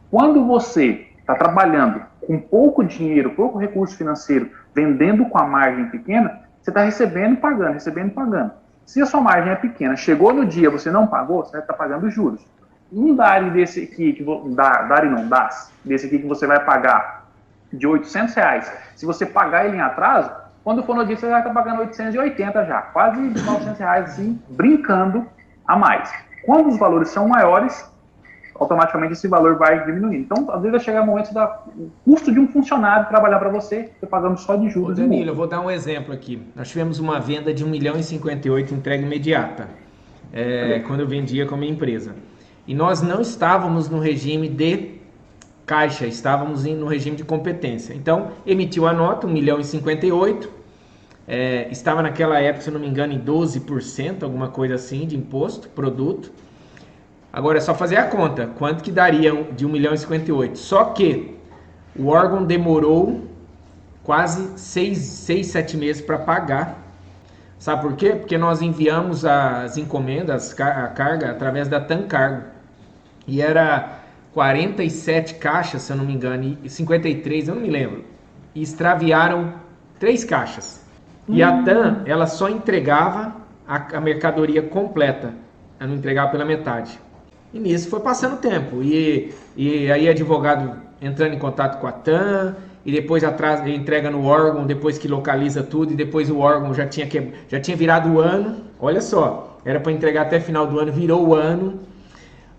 Quando você está trabalhando com pouco dinheiro, pouco recurso financeiro, vendendo com a margem pequena, você está recebendo e pagando, recebendo e pagando. Se a sua margem é pequena, chegou no dia, você não pagou, você vai estar pagando juros. Um DARI desse aqui, desse aqui que você vai pagar de R$800, se você pagar ele em atraso, quando for no dia você vai estar pagando 880 já, quase R$900 assim, brincando a mais. Quando os valores são maiores, automaticamente esse valor vai diminuindo. Então, às vezes vai chegar um momento o custo de um funcionário trabalhar para você pagando só de juros. Ô Danilo, eu vou dar um exemplo aqui. Nós tivemos uma venda de 1.058.000 entrega imediata, quando eu vendia com a minha empresa. E nós não estávamos no regime de caixa, estávamos no regime de competência. Então, emitiu a nota, 1.058.000, estava naquela época, se eu não me engano, em 12%, alguma coisa assim, de imposto, produto. Agora é só fazer a conta, quanto que daria de 1.058.000. Só que o órgão demorou quase 7 meses para pagar. Sabe por quê? Porque nós enviamos as encomendas, a carga, através da Tancargo. E era 47 caixas, se eu não me engano, e 53, eu não me lembro. E extraviaram 3 caixas. E a TAM, ela só entregava a mercadoria completa. Ela não entregava pela metade. E nisso foi passando o tempo. E aí advogado entrando em contato com a TAM, e depois atrás entrega no órgão, depois que localiza tudo, e depois o órgão já tinha virado o ano. Olha só, era para entregar até final do ano, virou o ano.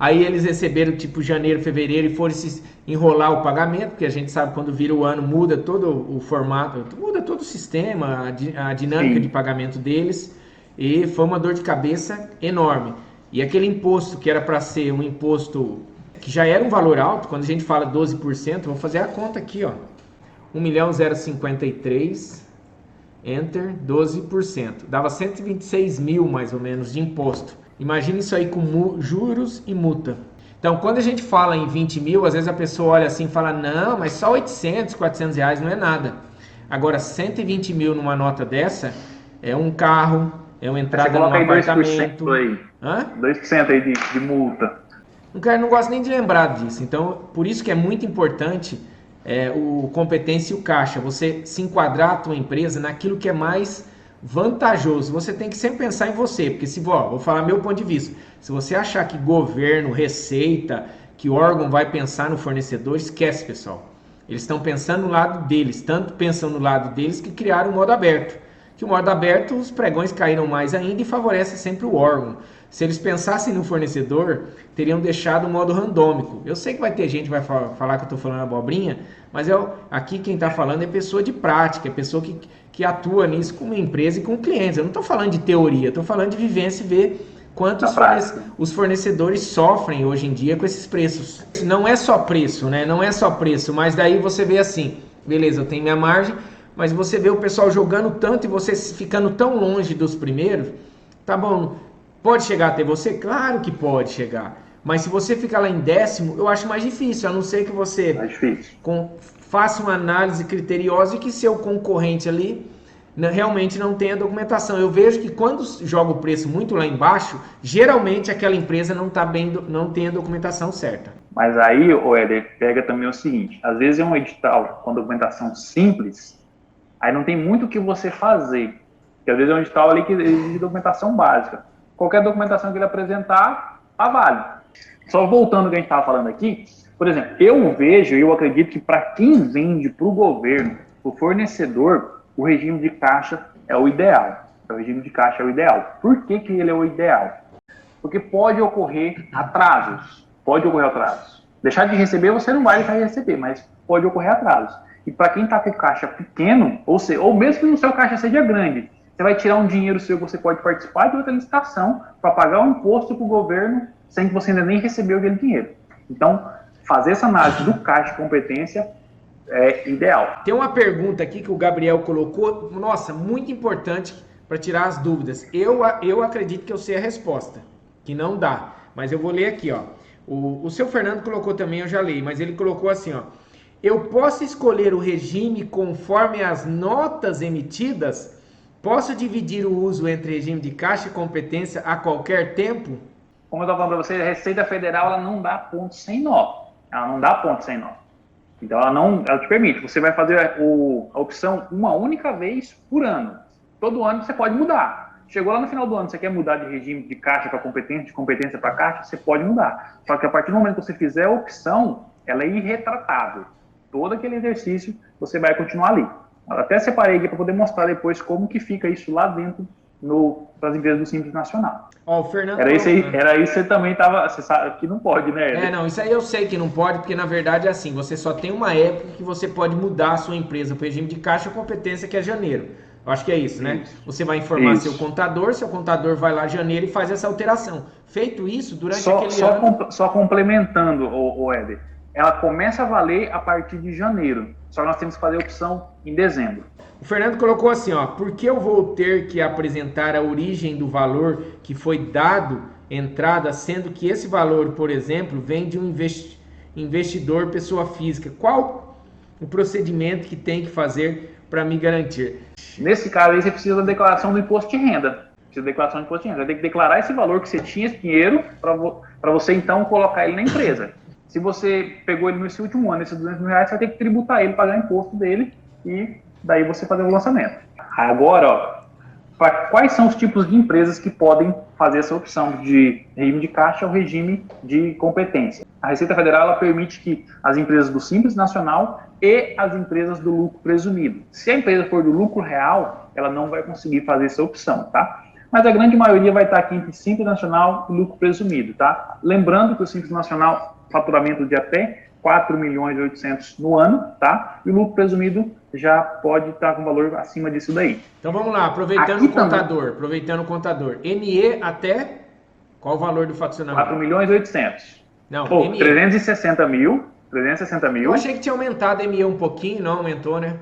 Aí eles receberam tipo janeiro, fevereiro e foram se enrolar o pagamento, porque a gente sabe quando vira o ano muda todo o formato, muda todo o sistema, a dinâmica Sim. de pagamento deles, e foi uma dor de cabeça enorme. E aquele imposto que era para ser um imposto que já era um valor alto, quando a gente fala 12%, vou fazer a conta aqui, ó. 1.053.000, enter, 12%. Dava 126 mil mais ou menos de imposto. Imagina isso aí com juros e multa. Então, quando a gente fala em 20 mil, às vezes a pessoa olha assim e fala, não, mas só 800, 400 reais não é nada. Agora, 120 mil numa nota dessa é um carro, é uma entrada num apartamento. 2% aí. Hã? 2% aí de multa. O cara não gosta nem de lembrar disso. Então, por isso que é muito importante o competência e o caixa. Você se enquadrar a tua empresa naquilo que é mais vantajoso. Você tem que sempre pensar em você, porque se vou falar meu ponto de vista. Se você achar que governo, receita, que órgão vai pensar no fornecedor, esquece, pessoal. Eles estão pensando no lado deles, tanto pensam no lado deles que criaram o modo aberto. Que o modo aberto, os pregões caíram mais ainda e favorece sempre o órgão. Se eles pensassem no fornecedor, teriam deixado o modo randômico. Eu sei que vai ter gente que vai falar que eu estou falando abobrinha, mas aqui quem está falando é pessoa de prática, é pessoa que atua nisso com uma empresa e com clientes. Eu não estou falando de teoria, estou falando de vivência e ver quanto os fornecedores sofrem hoje em dia com esses preços. Não é só preço, né? Não é só preço, mas daí você vê assim, beleza, eu tenho minha margem, mas você vê o pessoal jogando tanto e você ficando tão longe dos primeiros, tá bom, pode chegar até você? Claro que pode chegar. Mas se você ficar lá em 10º, eu acho mais difícil, a não ser que você faça uma análise criteriosa e que seu concorrente ali realmente não tenha documentação. Eu vejo que quando joga o preço muito lá embaixo, geralmente aquela empresa não tem a documentação certa. Mas aí, Éder, pega também o seguinte, às vezes é um edital com documentação simples, aí não tem muito o que você fazer, porque às vezes é um edital ali que exige documentação básica. Qualquer documentação que ele apresentar, tá válido. Só voltando ao que a gente estava falando aqui, por exemplo, eu acredito que para quem vende para o governo, para o fornecedor, o regime de caixa é o ideal. O regime de caixa é o ideal. Por que ele é o ideal? Porque pode ocorrer atrasos. Deixar de receber, você não vai deixar de receber, mas pode ocorrer atrasos. E para quem está com caixa pequeno, ou mesmo que no seu caixa seja grande, você vai tirar um dinheiro seu que você pode participar de outra licitação para pagar um imposto para o governo sem que você ainda nem recebeu aquele dinheiro. Então, fazer essa análise do caixa de competência é ideal. Tem uma pergunta aqui que o Gabriel colocou, nossa, muito importante para tirar as dúvidas. Eu acredito que eu sei a resposta, que não dá, mas eu vou ler aqui, ó. O seu Fernando colocou também, eu já li, mas ele colocou assim, ó. Eu posso escolher o regime conforme as notas emitidas? Posso dividir o uso entre regime de caixa e competência a qualquer tempo? Como eu estava falando para você, a Receita Federal ela não dá ponto sem nó. Ela não dá ponto sem nó. Então, ela te permite. Você vai fazer a opção uma única vez por ano. Todo ano você pode mudar. Chegou lá no final do ano, você quer mudar de regime de caixa para competência, de competência para caixa, você pode mudar. Só que a partir do momento que você fizer a opção, ela é irretratável. Todo aquele exercício, você vai continuar ali. Eu até separei aqui para poder mostrar depois como que fica isso lá dentro para as empresas do Simples Nacional. Ó, o Fernando era isso que você também estava, você sabe que não pode, né? Não, isso aí eu sei que não pode, porque na verdade é assim, você só tem uma época que você pode mudar a sua empresa para o regime de caixa ou competência, que é janeiro. Eu acho que é isso, né? Você vai informar seu contador vai lá em janeiro e faz essa alteração. Feito isso, durante aquele ano... Só complementando, o Éder, ela começa a valer a partir de janeiro, só que nós temos que fazer a opção em dezembro. O Fernando colocou assim, ó, por que eu vou ter que apresentar a origem do valor que foi dado entrada, sendo que esse valor, por exemplo, vem de um investidor pessoa física? Qual o procedimento que tem que fazer para me garantir? Nesse caso aí, você precisa da declaração do imposto de renda. Precisa da declaração do imposto de renda. Você tem que declarar esse valor que você tinha, esse dinheiro, para você então colocar ele na empresa. Se você pegou ele nesse último ano, esses R$200 mil, você vai ter que tributar ele, pagar o imposto dele e daí você fazer o lançamento. Agora, ó, quais são os tipos de empresas que podem fazer essa opção de regime de caixa ou regime de competência? A Receita Federal ela permite que as empresas do Simples Nacional e as empresas do lucro presumido. Se a empresa for do lucro real, ela não vai conseguir fazer essa opção, tá? Mas a grande maioria vai estar aqui entre Simples Nacional e lucro presumido, tá? Lembrando que o Simples Nacional faturamento de até 4.800.000 no ano, tá? E o lucro presumido já pode estar com valor acima disso daí. Então vamos lá, aproveitando o contador. ME até qual o valor do facionamento? 4.800.000. Não, ME. 360 mil. Eu achei que tinha aumentado a ME um pouquinho, não aumentou, né?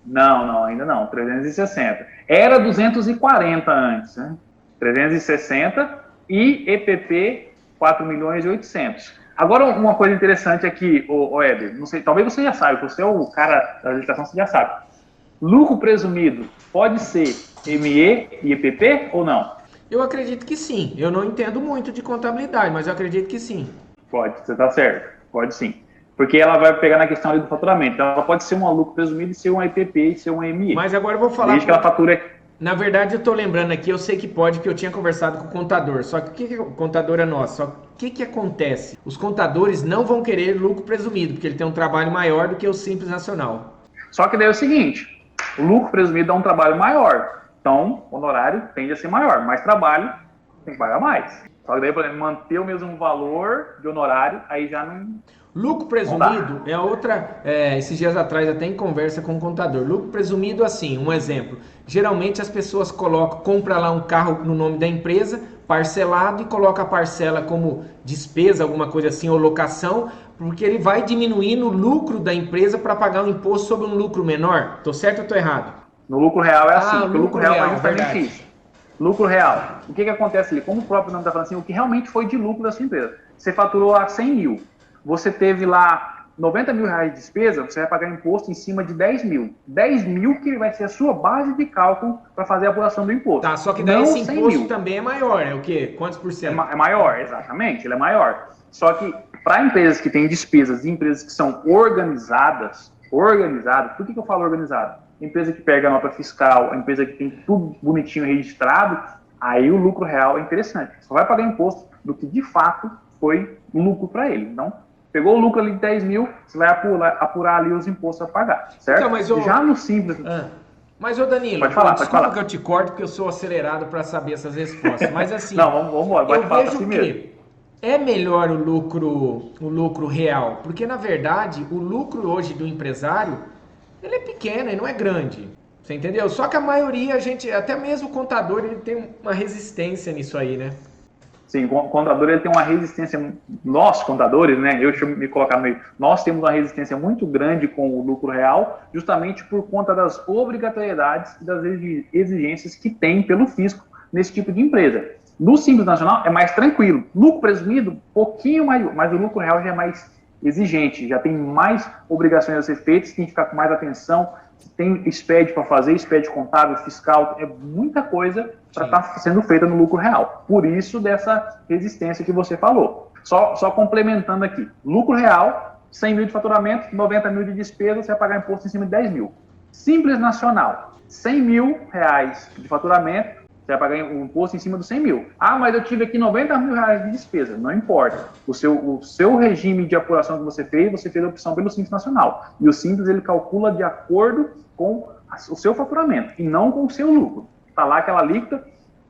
Não, ainda não. 360. Era 240 antes, né? 360 e EPP 4.800.000. Agora, uma coisa interessante aqui, Éder, não sei, talvez você já saiba, você é o cara da legislação, você já sabe. Lucro presumido pode ser ME e EPP ou não? Eu acredito que sim. Eu não entendo muito de contabilidade, mas eu acredito que sim. Pode, você está certo. Pode sim. Porque ela vai pegar na questão ali do faturamento. Então, ela pode ser um lucro presumido e ser um EPP e ser um ME. Mas agora eu vou falar... Desde que ela fatura... Na verdade, eu estou lembrando aqui, eu sei que pode, porque eu tinha conversado com o contador. Só que o contador é nosso. Só que o que acontece? Os contadores não vão querer lucro presumido, porque ele tem um trabalho maior do que o Simples Nacional. Só que daí é o seguinte, o lucro presumido é um trabalho maior. Então, o honorário tende a ser maior. Mais trabalho, tem que pagar mais. Só que daí, por exemplo, manter o mesmo valor de honorário, aí já não... Lucro presumido é outra... esses dias atrás, até em conversa com o contador. Lucro presumido, assim, um exemplo. Geralmente as pessoas compram lá um carro no nome da empresa, parcelado, e coloca a parcela como despesa, alguma coisa assim, ou locação, porque ele vai diminuir no lucro da empresa para pagar um imposto sobre um lucro menor. Tô certo ou tô errado? No lucro real é assim, porque o lucro real é justamente verdade. isso. Lucro real. O que acontece ali? Como o próprio nome está falando assim, o que realmente foi de lucro da sua empresa. Você faturou a 100 mil. Você teve lá 90 mil reais de despesa, você vai pagar imposto em cima de 10 mil. 10 mil que vai ser a sua base de cálculo para fazer a apuração do imposto. Tá, só que daí esse imposto também é maior, é o quê? Quantos por cento? É maior, exatamente, ele é maior. Só que para empresas que têm despesas e empresas que são organizadas, por que eu falo organizado? Empresa que pega a nota fiscal, a empresa que tem tudo bonitinho registrado, aí o lucro real é interessante. Só vai pagar imposto do que de fato foi lucro para ele. Então, pegou o lucro ali de 10 mil, você vai apurar ali os impostos a pagar, certo? Então, mas já no Simples... Mas, ô Danilo, pode falar. Que eu te corto, porque eu sou acelerado para saber essas respostas. Mas assim, não, vamos embora, eu vejo que é melhor o lucro real, porque na verdade o lucro hoje do empresário, ele é pequeno, ele não é grande. Você entendeu? Só que a maioria, até mesmo o contador, ele tem uma resistência nisso aí, né? Sim, o contador ele tem uma resistência, nós contadores, né, eu deixa eu me colocar no meio, nós temos uma resistência muito grande com o lucro real, justamente por conta das obrigatoriedades e das exigências que tem pelo fisco nesse tipo de empresa. No Simples Nacional é mais tranquilo, lucro presumido, pouquinho mais, mas o lucro real já é mais exigente, já tem mais obrigações a ser feitas, tem que ficar com mais atenção, tem SPED para fazer, SPED contábil, fiscal, é muita coisa para estar sendo feita no lucro real. Por isso, dessa resistência que você falou. Só complementando aqui. Lucro real, 100 mil de faturamento, 90 mil de despesa, você vai pagar imposto em cima de 10 mil. Simples Nacional, 100 mil reais de faturamento, você vai pagar um imposto em cima dos 100 mil. Ah, mas eu tive aqui 90 mil reais de despesa. Não importa. O seu regime de apuração que você fez a opção pelo Simples Nacional. E o Simples, ele calcula de acordo com o seu faturamento e não com o seu lucro. Está lá aquela alíquota,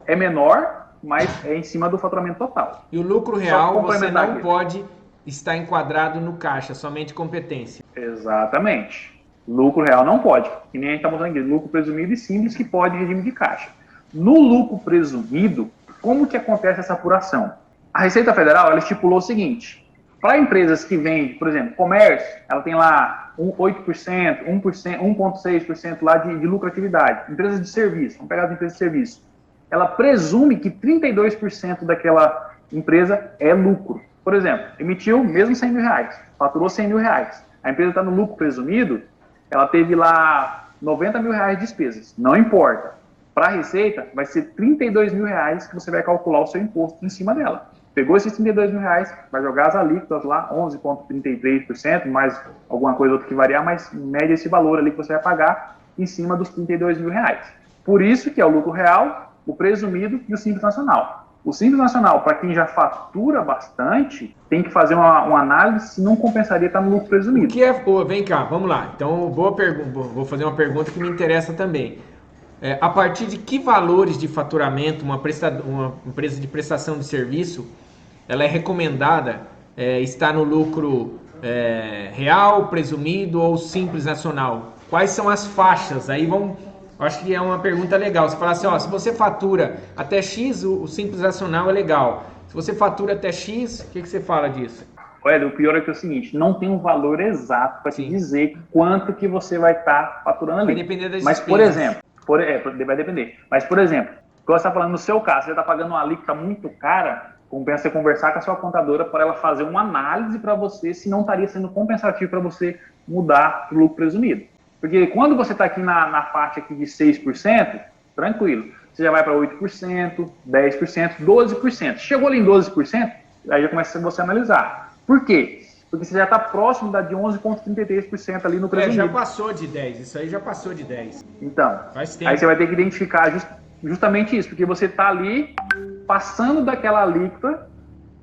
é menor, mas é em cima do faturamento total. E o lucro real você não pode estar enquadrado no caixa, somente competência. Exatamente. Lucro real não pode. Que nem a gente está mostrando aqui. Lucro presumido e simples que pode em regime de caixa. No lucro presumido, como que acontece essa apuração? A Receita Federal, ela estipulou o seguinte, para empresas que vendem, por exemplo, comércio, ela tem lá 8%, 1,6% lá de lucratividade. Empresas de serviço, vamos pegar as empresas de serviço. Ela presume que 32% daquela empresa é lucro. Por exemplo, emitiu mesmo 100 mil reais, faturou 100 mil reais. A empresa está no lucro presumido, ela teve lá 90 mil reais de despesas. Não importa. Para a Receita, vai ser 32 mil reais que você vai calcular o seu imposto em cima dela. Pegou esses 32 mil reais, vai jogar as alíquotas lá, 11,33%, mais alguma coisa outra que variar, mas média esse valor ali que você vai pagar em cima dos 32 mil reais. Por isso que é o lucro real, o presumido e o Simples Nacional. O Simples Nacional, para quem já fatura bastante, tem que fazer uma análise se não compensaria estar no lucro presumido. O que é... vem cá, vamos lá. Então, vou fazer uma pergunta que me interessa também. A partir de que valores de faturamento uma empresa de prestação de serviço ela é recomendada estar no lucro real, presumido ou Simples Nacional? Quais são as faixas? Aí acho que é uma pergunta legal. Você fala assim, ó, se você fatura até X, o Simples Nacional é legal. Se você fatura até X, o que você fala disso? Olha, o pior é que é o seguinte, não tem um valor exato para te dizer quanto que você vai estar faturando ali. Vai depender das Mas, despesas. por exemplo, vai depender. Mas, por exemplo, quando você está falando no seu caso, você está pagando uma alíquota muito cara, compensa você conversar com a sua contadora para ela fazer uma análise para você se não estaria sendo compensativo para você mudar para o lucro presumido. Porque quando você está aqui na parte aqui de 6%, tranquilo, você já vai para 8%, 10%, 12%. Chegou ali em 12%, aí já começa você a analisar. Por quê? Porque você já está próximo da de 11,33% ali no presumido. Já passou de 10, isso aí já passou de 10. Então, faz tempo. Aí você vai ter que identificar justamente isso, porque você está ali passando daquela alíquota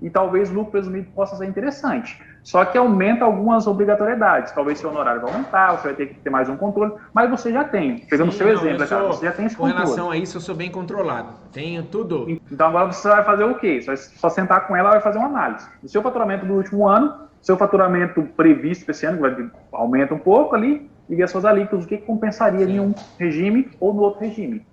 e talvez o lucro presumido possa ser interessante. Só que aumenta algumas obrigatoriedades. Talvez seu honorário vai aumentar, você vai ter que ter mais um controle, mas você já tem. Pegando o seu exemplo, você já tem esse controle. Com relação a isso, eu sou bem controlado. Tenho tudo. Então agora você vai fazer o quê? Você vai só sentar com ela e vai fazer uma análise. O seu faturamento do último ano, seu faturamento previsto para esse ano, que aumenta um pouco ali, e ver as suas alíquotas, o que compensaria em um regime ou no outro regime.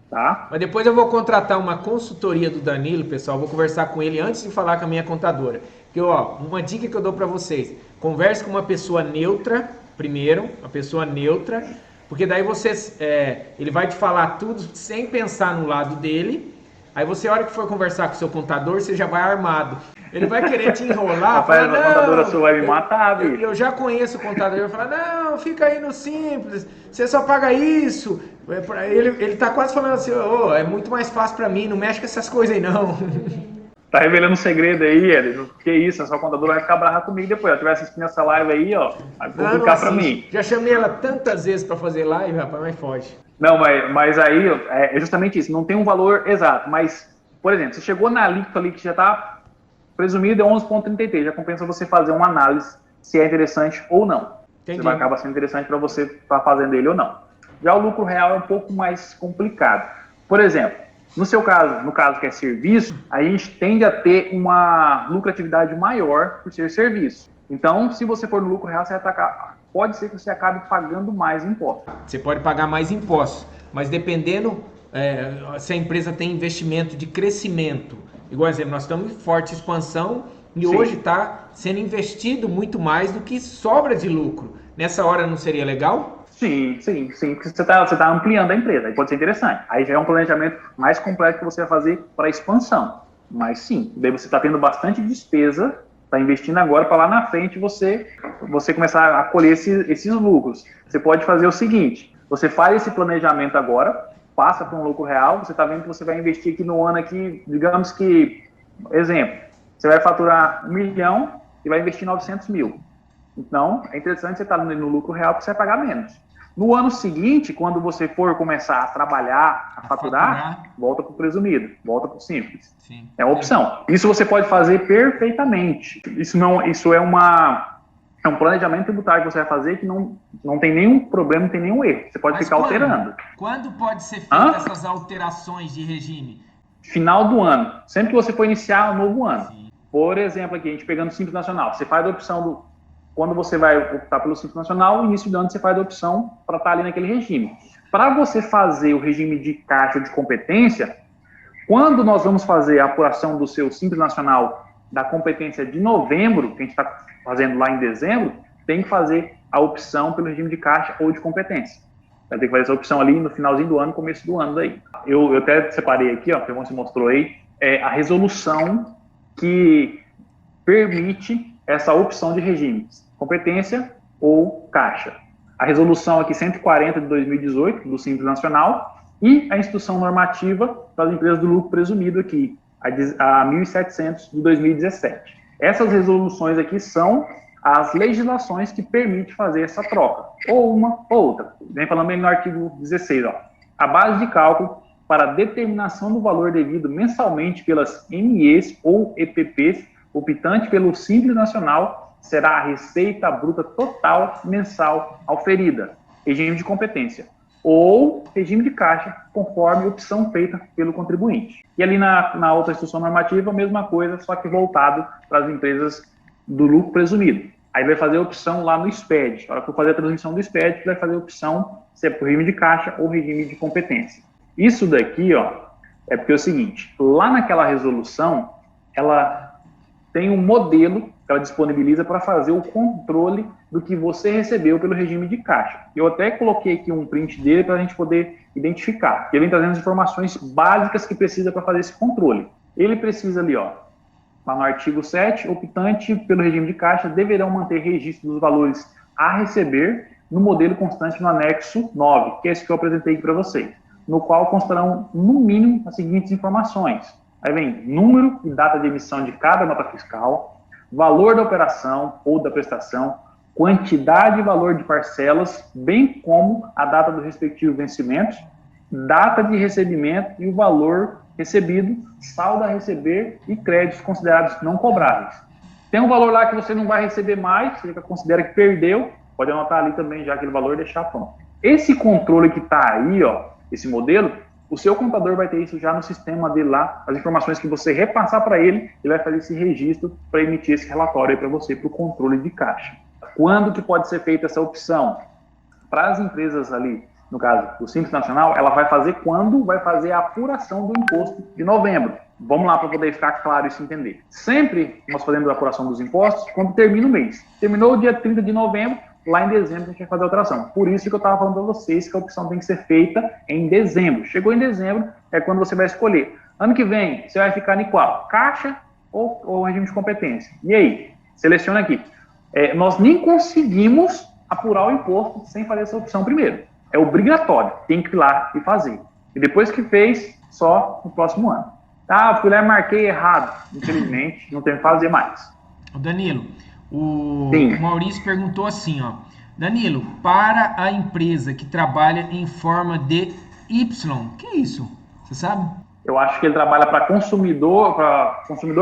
Tá? Mas depois eu vou contratar uma consultoria do Danilo, pessoal. Vou conversar com ele antes de falar com a minha contadora. Porque, uma dica que eu dou para vocês: converse com uma pessoa neutra primeiro, uma pessoa neutra, porque daí ele vai te falar tudo sem pensar no lado dele. Aí você, a hora que for conversar com o seu contador, você já vai armado. Ele vai querer te enrolar. Rapaz, a contadora sua vai me matar, bicho. Eu já conheço o contador. Ele vai falar, não, fica aí no Simples, você só paga isso. Ele tá quase falando assim, é muito mais fácil pra mim, não mexe com essas coisas aí não. Tá revelando um segredo aí, Ed. Que isso, a sua contadora vai ficar brava comigo depois. Ela estiver assistindo essa live aí, vai publicar pra mim. Já chamei ela tantas vezes pra fazer live, rapaz, mas foge. Não, mas aí é justamente isso, não tem um valor exato. Mas, por exemplo, você chegou na alíquota ali que já tá presumido é 11,33, já compensa você fazer uma análise se é interessante ou não. Entendi. Se vai acabar sendo interessante para você estar fazendo ele ou não. Já o lucro real é um pouco mais complicado. Por exemplo, no seu caso, no caso que é serviço, a gente tende a ter uma lucratividade maior por ser serviço. Então, se você for no lucro real, pode ser que você acabe pagando mais impostos. Você pode pagar mais impostos, mas dependendo se a empresa tem investimento de crescimento, igual exemplo, nós estamos em forte expansão e Sim. hoje está sendo investido muito mais do que sobra de lucro. Nessa hora não seria legal? Sim, sim, sim, porque você tá ampliando a empresa, aí pode ser interessante. Aí já é um planejamento mais completo que você vai fazer para expansão. Mas sim, daí você está tendo bastante despesa, está investindo agora para lá na frente você começar a colher esses lucros. Você pode fazer o seguinte, você faz esse planejamento agora, passa para um lucro real, você está vendo que você vai investir aqui no ano aqui, digamos que, exemplo, você vai faturar 1 milhão e vai investir 900 mil. Então, é interessante você estar no lucro real porque você vai pagar menos. No ano seguinte, quando você for começar a trabalhar, a faturar, volta para o presumido, volta para o simples. Sim. É uma opção. Isso você pode fazer perfeitamente. Isso é um planejamento tributário que você vai fazer que não tem nenhum problema, não tem nenhum erro. Você pode ficar alterando. Quando pode ser feita essas alterações de regime? Final do ano. Sempre que você for iniciar um novo ano. Sim. Por exemplo, aqui, a gente pegando o Simples Nacional, você faz a opção do... Quando você vai optar pelo Simples Nacional, no início do ano você faz a opção para estar ali naquele regime. Para você fazer o regime de caixa de competência, quando nós vamos fazer a apuração do seu Simples Nacional da competência de novembro, que a gente está fazendo lá em dezembro, tem que fazer a opção pelo regime de caixa ou de competência. Vai ter que fazer essa opção ali no finalzinho do ano, começo do ano daí. Eu até separei aqui, ó, que você mostrou aí, a resolução que permite essa opção de regimes, competência ou caixa. A resolução aqui 140 de 2018, do Simples Nacional, e a instrução normativa das empresas do lucro presumido aqui, a 1700 de 2017. Essas resoluções aqui são as legislações que permitem fazer essa troca, ou uma ou outra. Vem falando bem no artigo 16, ó. A base de cálculo para a determinação do valor devido mensalmente pelas MEs ou EPPs, optante pelo Simples Nacional, será a receita bruta total mensal auferida, regime de competência, ou regime de caixa, conforme opção feita pelo contribuinte. E ali na outra instrução normativa, a mesma coisa, só que voltado para as empresas do lucro presumido. Aí vai fazer a opção lá no SPED. Na hora que eu fazer a transmissão do SPED, vai fazer a opção se é para regime de caixa ou regime de competência. Isso daqui, ó, é porque é o seguinte, lá naquela resolução, ela tem um modelo que ela disponibiliza para fazer o controle do que você recebeu pelo regime de caixa. Eu até coloquei aqui um print dele para a gente poder identificar. Ele vem trazendo as informações básicas que precisa para fazer esse controle. Ele precisa ali, ó, lá no artigo 7, optante pelo regime de caixa deverão manter registro dos valores a receber no modelo constante no anexo 9, que é esse que eu apresentei aqui para vocês, no qual constarão, no mínimo, as seguintes informações. Aí vem número e data de emissão de cada nota fiscal, valor da operação ou da prestação, quantidade e valor de parcelas, bem como a data do respectivo vencimento, data de recebimento e o valor recebido, saldo a receber e créditos considerados não cobráveis. Tem um valor lá que você não vai receber mais, você considera que perdeu, pode anotar ali também já aquele valor e deixar pronto. Esse controle que está aí, ó, esse modelo, o seu contador vai ter isso já no sistema dele lá, as informações que você repassar para ele, ele vai fazer esse registro para emitir esse relatório aí para você, para o controle de caixa. Quando que pode ser feita essa opção? Para as empresas ali, no caso do Simples Nacional, ela vai fazer quando vai fazer a apuração do imposto de novembro. Vamos lá para poder ficar claro isso e entender. Sempre nós fazemos a apuração dos impostos quando termina o mês. Terminou o dia 30 de novembro, lá em dezembro a gente vai fazer a alteração. Por isso que eu estava falando para vocês que a opção tem que ser feita em dezembro. Chegou em dezembro, é quando você vai escolher. Ano que vem, você vai ficar em qual? Caixa ou regime de competência? E aí? Seleciona aqui. Nós nem conseguimos apurar o imposto sem fazer essa opção primeiro. É obrigatório, tem que ir lá e fazer. E depois que fez, só no próximo ano. Ah, fui lá e marquei errado. Infelizmente, não tem que fazer mais. Danilo, o Maurício perguntou assim, ó. Danilo, para a empresa que trabalha em forma de Y, que é isso? Você sabe? Eu acho que ele trabalha para consumidor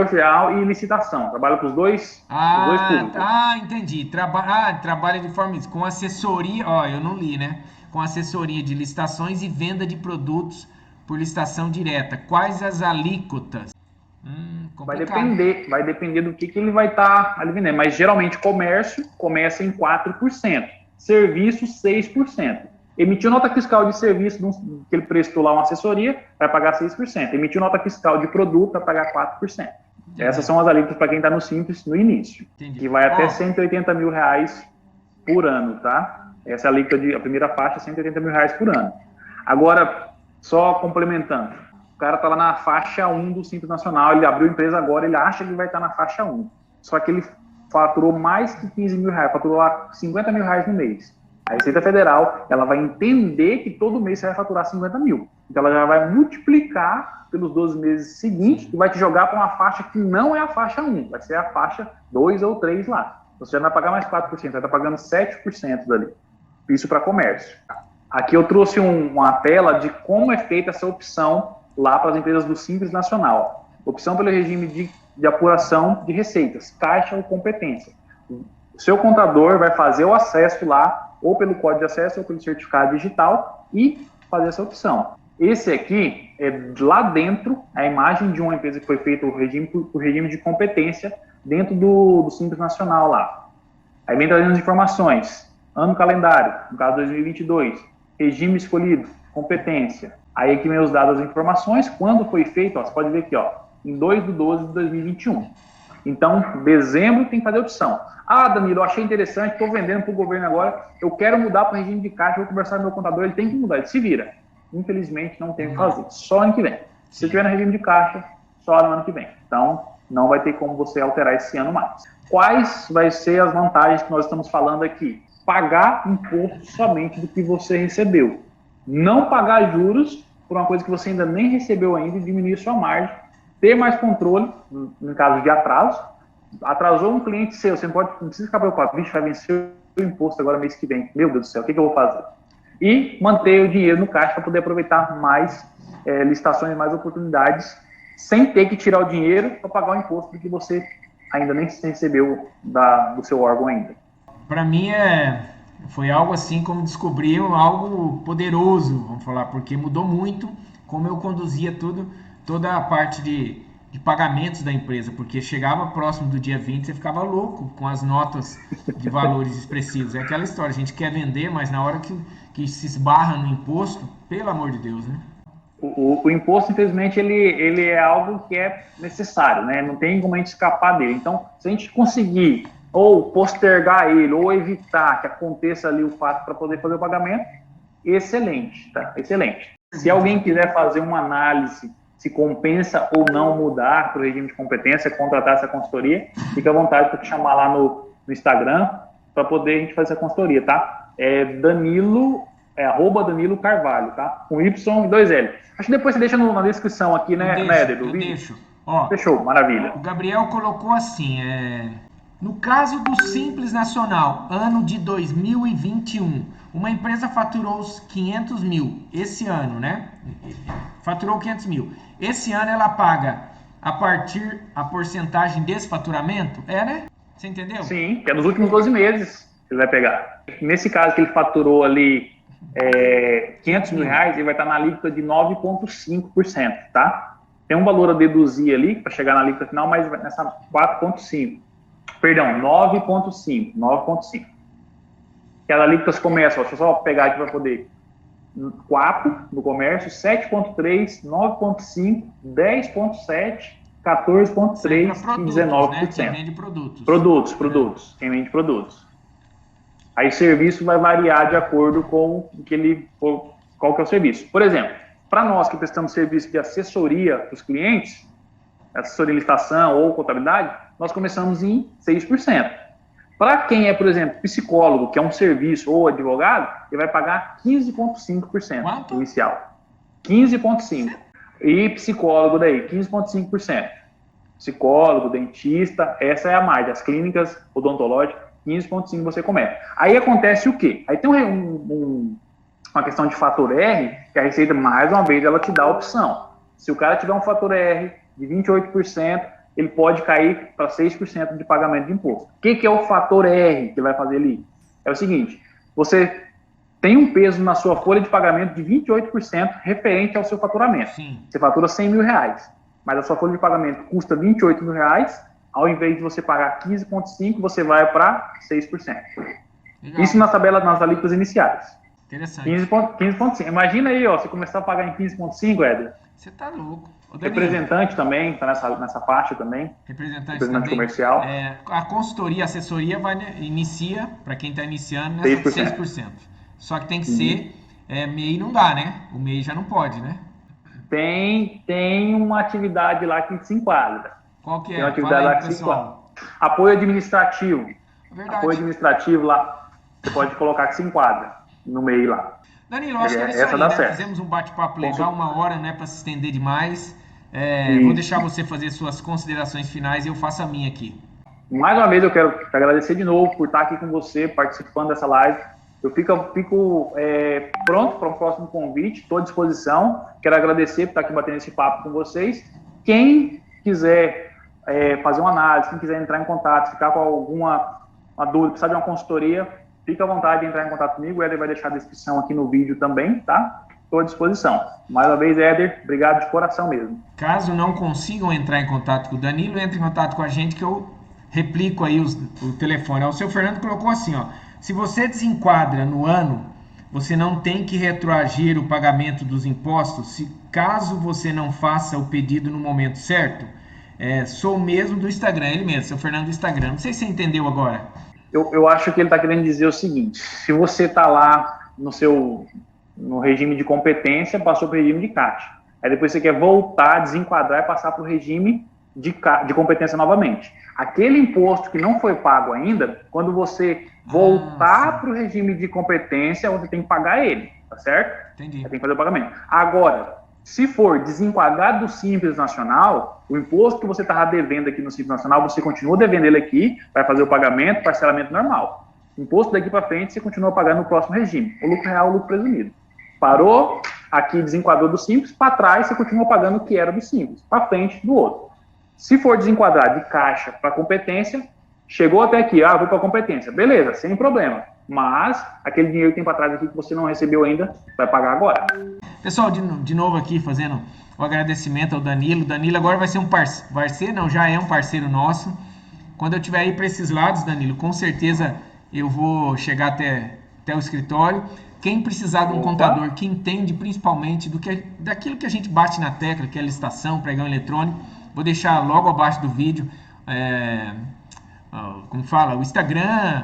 final e licitação. Trabalha para os dois públicos. Entendi. Trabalha de forma com assessoria, ó, eu não li, né? Com assessoria de licitações e venda de produtos por licitação direta. Quais as alíquotas? Vai depender do que ele vai estar ali vendendo. Mas geralmente comércio começa em 4%, serviço 6%. Emitiu nota fiscal de serviço que ele prestou lá uma assessoria, vai pagar 6%. Emitiu nota fiscal de produto, vai pagar 4%. Entendi. Essas são as alíquotas para quem está no Simples no início. Entendi. Que vai até R$180 mil por ano, tá? Essa é a alíquota, a primeira faixa, R$180 mil por ano. Agora, só complementando, o cara está lá na faixa 1 do Simples Nacional, ele abriu a empresa agora, ele acha que vai estar na faixa 1. Só que ele faturou mais que 15 mil reais, faturou lá 50 mil reais no mês. A Receita Federal, ela vai entender que todo mês você vai faturar 50 mil. Então, ela já vai multiplicar pelos 12 meses seguintes e vai te jogar para uma faixa que não é a faixa 1, vai ser a faixa 2 ou 3 lá. Você já não vai pagar mais 4%, vai estar pagando 7% dali. Isso para comércio. Aqui eu trouxe uma tela de como é feita essa opção lá para as empresas do Simples Nacional. Opção pelo regime de apuração de receitas, caixa ou competência. O seu contador vai fazer o acesso lá, ou pelo código de acesso, ou pelo certificado digital, e fazer essa opção. Esse aqui é lá dentro, a imagem de uma empresa que foi feita o regime de competência dentro do Simples Nacional lá. Aí vem trazendo as informações, ano calendário, no caso 2022, regime escolhido, competência. Aí aqui vem os dados, as informações, quando foi feito, ó, você pode ver aqui, ó, em 2/12/2021. Então, dezembro tem que fazer a opção. Ah, Danilo, eu achei interessante, estou vendendo para o governo agora, eu quero mudar para o regime de caixa, vou conversar com o meu contador, ele tem que mudar, ele se vira. Infelizmente, não tem o que fazer, só ano que vem. Se você estiver no regime de caixa, só no ano que vem. Então, não vai ter como você alterar esse ano mais. Quais vai ser as vantagens que nós estamos falando aqui? Pagar imposto somente do que você recebeu. Não pagar juros por uma coisa que você ainda nem recebeu ainda e diminuir sua margem. Ter mais controle, no caso de atraso. Atrasou um cliente seu, você não precisa ficar preocupado. Vixe, vai vencer o imposto agora mês que vem. Meu Deus do céu, o que eu vou fazer? E manter o dinheiro no caixa para poder aproveitar mais licitações, mais oportunidades, sem ter que tirar o dinheiro para pagar o imposto do que você ainda nem recebeu do seu órgão ainda. Para mim foi algo assim como descobrir algo poderoso, vamos falar, porque mudou muito como eu conduzia toda a parte de pagamentos da empresa, porque chegava próximo do dia 20, você ficava louco com as notas de valores expressivos. É aquela história, a gente quer vender, mas na hora que se esbarra no imposto, pelo amor de Deus, né? O imposto, infelizmente, ele é algo que é necessário, né? Não tem como a gente escapar dele. Então, se a gente conseguir ou postergar ele, ou evitar que aconteça ali o fato para poder fazer o pagamento, excelente, tá? Excelente. Se alguém quiser fazer uma análise se compensa ou não mudar para o regime de competência, contratar essa consultoria, fica à vontade para te chamar lá no Instagram para poder a gente fazer essa consultoria, tá? Danilo, @Danilo Carvalho, tá? Com Y e 2L. Acho que depois você deixa na descrição aqui, né, Éder? Eu deixo. Ó, fechou, maravilha. O Gabriel colocou assim, no caso do Simples Nacional, ano de 2021, uma empresa faturou os 500 mil esse ano, né? Faturou 500 mil. Esse ano ela paga a porcentagem desse faturamento? Né? Você entendeu? Sim, que é nos últimos 12 meses ele vai pegar. Nesse caso que ele faturou ali 500 mil reais, ele vai estar na alíquota de 9,5%, tá? Tem um valor a deduzir ali para chegar na alíquota final, mas nessa 4,5%. Perdão, 9,5%. Que as alíquotas começam, deixa eu só pegar aqui para poder. 4 no comércio, 7,3%, 9,5%, 10,7%, 14,3% e 19%. Né? Quem vende produtos. Produtos. Quem vende produtos. Aí o serviço vai variar de acordo com qual que é o serviço. Por exemplo, para nós que prestamos serviço de assessoria para os clientes, assessoria de licitação ou contabilidade, nós começamos em 6%. Para quem é, por exemplo, psicólogo, que é um serviço, ou advogado, ele vai pagar 15,5% inicial. 15,5%. E psicólogo daí, 15,5%. Psicólogo, dentista, essa é a margem. As clínicas odontológicas, 15,5% você começa. Aí acontece o quê? Aí tem uma questão de fator R, que a Receita, mais uma vez, ela te dá a opção. Se o cara tiver um fator R de 28%, ele pode cair para 6% de pagamento de imposto. O que é o fator R que ele vai fazer ali? É o seguinte, você tem um peso na sua folha de pagamento de 28% referente ao seu faturamento. Sim. Você fatura 100 mil reais, mas a sua folha de pagamento custa 28 mil reais, ao invés de você pagar 15,5%, você vai para 6%. Legal. Isso nas tabelas, nas alíquotas iniciais. Interessante. 15,5. Imagina aí, ó, você começar a pagar em 15,5, Éder. Você tá louco. Representante também, tá nessa faixa também. Representante também. Comercial. A consultoria, a assessoria inicia, para quem está iniciando, nessa 6%. Só que tem que ser MEI, não dá, né? O MEI já não pode, né? Tem uma atividade lá que se enquadra. Qual que é? Tem uma atividade lá que se enquadra. Apoio administrativo. Verdade. Apoio administrativo lá, você pode colocar que se enquadra no MEI lá. Danilo, acho que é isso aí, né? Fizemos um bate-papo legal, 1 hora, né? Para se estender demais. Vou deixar você fazer suas considerações finais e eu faço a minha aqui. Mais uma vez eu quero te agradecer de novo por estar aqui com você, participando dessa live. Eu fico pronto para o próximo convite, estou à disposição. Quero agradecer por estar aqui batendo esse papo com vocês. Quem quiser fazer uma análise, quem quiser entrar em contato, ficar com alguma dúvida, precisar de uma consultoria, fica à vontade de entrar em contato comigo. O Éder vai deixar a descrição aqui no vídeo também, tá? Estou à disposição. Mais uma vez, Éder, obrigado de coração mesmo. Caso não consigam entrar em contato com o Danilo, entre em contato com a gente que eu replico aí o telefone. O seu Fernando colocou assim, ó: se você desenquadra no ano, você não tem que retroagir o pagamento dos impostos caso você não faça o pedido no momento certo. Sou mesmo do Instagram, ele mesmo, seu Fernando do Instagram. Não sei se você entendeu agora. Eu acho que ele está querendo dizer o seguinte: se você está lá no regime de competência, passou para o regime de caixa. Aí depois você quer voltar, desenquadrar e passar para o regime de competência novamente. Aquele imposto que não foi pago ainda, quando você voltar para o regime de competência, você tem que pagar ele, tá certo? Entendi. Você tem que fazer o pagamento. Agora, se for desenquadrado do Simples Nacional, o imposto que você estava devendo aqui no Simples Nacional, você continua devendo ele aqui, vai fazer o pagamento, parcelamento normal. Imposto daqui para frente, você continua pagando no próximo regime. O lucro real, o lucro presumido. Parou, aqui desenquadrou do Simples, para trás você continua pagando o que era do Simples, para frente do outro. Se for desenquadrar de caixa para competência, chegou até aqui, vou para competência, beleza, sem problema. Mas aquele dinheiro que tem para trás aqui que você não recebeu ainda, vai pagar agora. Pessoal, de novo aqui fazendo o agradecimento ao Danilo. O Danilo agora vai ser já é um parceiro nosso. Quando eu estiver aí para esses lados, Danilo, com certeza eu vou chegar até o escritório. Quem precisar de um contador que entende principalmente daquilo que a gente bate na tecla, que é a licitação, pregão eletrônico, vou deixar logo abaixo do vídeo, o Instagram,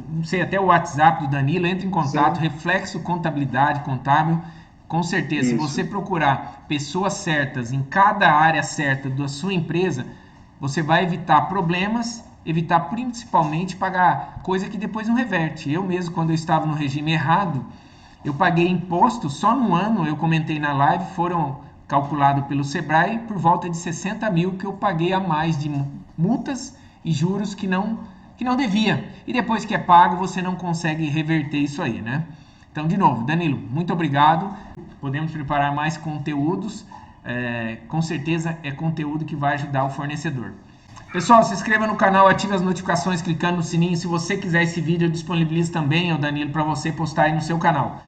não sei, até o WhatsApp do Danilo. Entre em contato. Sim. Reflexo Contabilidade Contábil. Com certeza, se você procurar pessoas certas em cada área certa da sua empresa, você vai evitar problemas, evitar principalmente pagar coisa que depois não reverte. Eu mesmo, quando eu estava no regime errado, eu paguei imposto só no ano, eu comentei na live, foram calculados pelo Sebrae por volta de 60 mil que eu paguei a mais de multas e juros que não devia. E depois que é pago, você não consegue reverter isso aí, né? Então, de novo, Danilo, muito obrigado. Podemos preparar mais conteúdos. Com certeza é conteúdo que vai ajudar o fornecedor. Pessoal, se inscreva no canal, ative as notificações clicando no sininho. Se você quiser esse vídeo, eu disponibilizo também, Danilo, para você postar aí no seu canal.